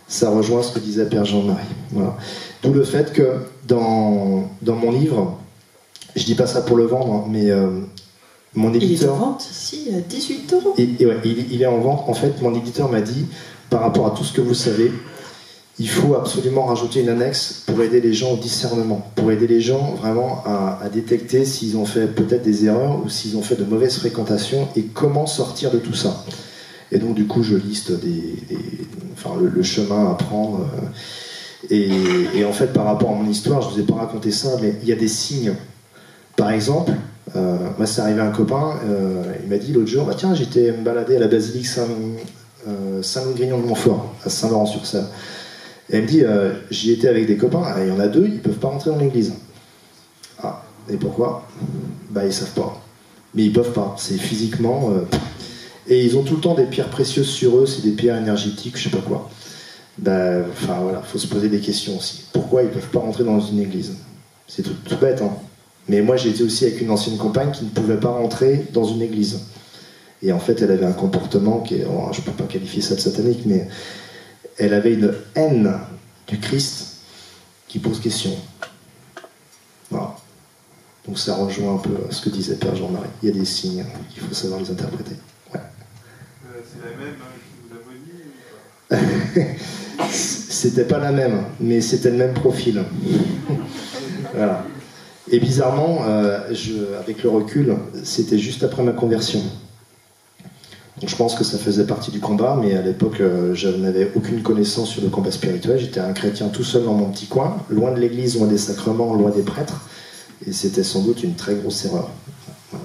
ça rejoint ce que disait Père Jean-Marie. Voilà. D'où le fait que dans mon livre, je dis pas ça pour le vendre, hein, mais mon éditeur... Il est en vente ici à 18 €. Il est en vente. En fait, mon éditeur m'a dit, par rapport à tout ce que vous savez, il faut absolument rajouter une annexe pour aider les gens au discernement, pour aider les gens vraiment à détecter s'ils ont fait peut-être des erreurs ou s'ils ont fait de mauvaises fréquentations et comment sortir de tout ça. Et donc du coup je liste le chemin à prendre et en fait par rapport à mon histoire, je ne vous ai pas raconté ça, mais il y a des signes. Par exemple, moi c'est arrivé à un copain, il m'a dit l'autre jour, bah, tiens, j'étais me balader à la basilique Saint-Louis-Grignon de Montfort, à Saint-Laurent-sur-Sèvre. Et elle me dit, j'y étais avec des copains, il y en a deux, ils ne peuvent pas rentrer dans l'église. Ah, et pourquoi? Bah ils savent pas. Mais ils peuvent pas, c'est physiquement... Et ils ont tout le temps des pierres précieuses sur eux, c'est des pierres énergétiques, je sais pas quoi. Ben, enfin voilà, faut se poser des questions aussi. Pourquoi ils peuvent pas rentrer dans une église? C'est tout bête, hein. Mais moi j'ai été aussi avec une ancienne compagne qui ne pouvait pas rentrer dans une église. Et en fait elle avait un comportement qui est, je peux pas qualifier ça de satanique, mais elle avait une haine du Christ qui pose question. Voilà. Donc ça rejoint un peu ce que disait Père Jean-Marie. Il y a des signes, il faut savoir les interpréter. C'est la même qui vous a venu? C'était pas la même, mais c'était le même profil. Voilà. Et bizarrement, avec le recul, c'était juste après ma conversion. Donc je pense que ça faisait partie du combat, mais à l'époque, je n'avais aucune connaissance sur le combat spirituel. J'étais un chrétien tout seul dans mon petit coin, loin de l'église, loin des sacrements, loin des prêtres. Et c'était sans doute une très grosse erreur. Voilà.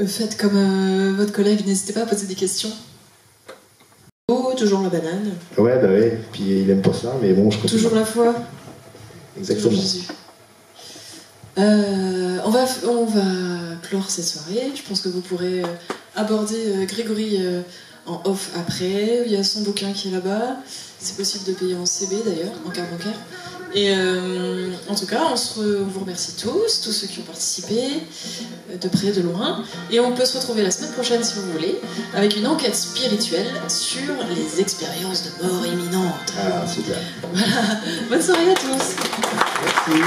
Faites comme votre collègue, n'hésitez pas à poser des questions. Oh, toujours la banane. Ouais, bah ouais, puis il aime pas ça, mais bon, je continue. Toujours la foi. Exactement. Toujours Jésus. On va clore cette soirée. Je pense que vous pourrez aborder Grégory en off après. Il y a son bouquin qui est là-bas. C'est possible de payer en CB d'ailleurs, en carte bancaire. Et en tout cas, on vous remercie tous ceux qui ont participé, de près, de loin. Et on peut se retrouver la semaine prochaine, si vous voulez, avec une enquête spirituelle sur les expériences de mort imminente. Ah, super. Voilà. Bonne soirée à tous. Merci.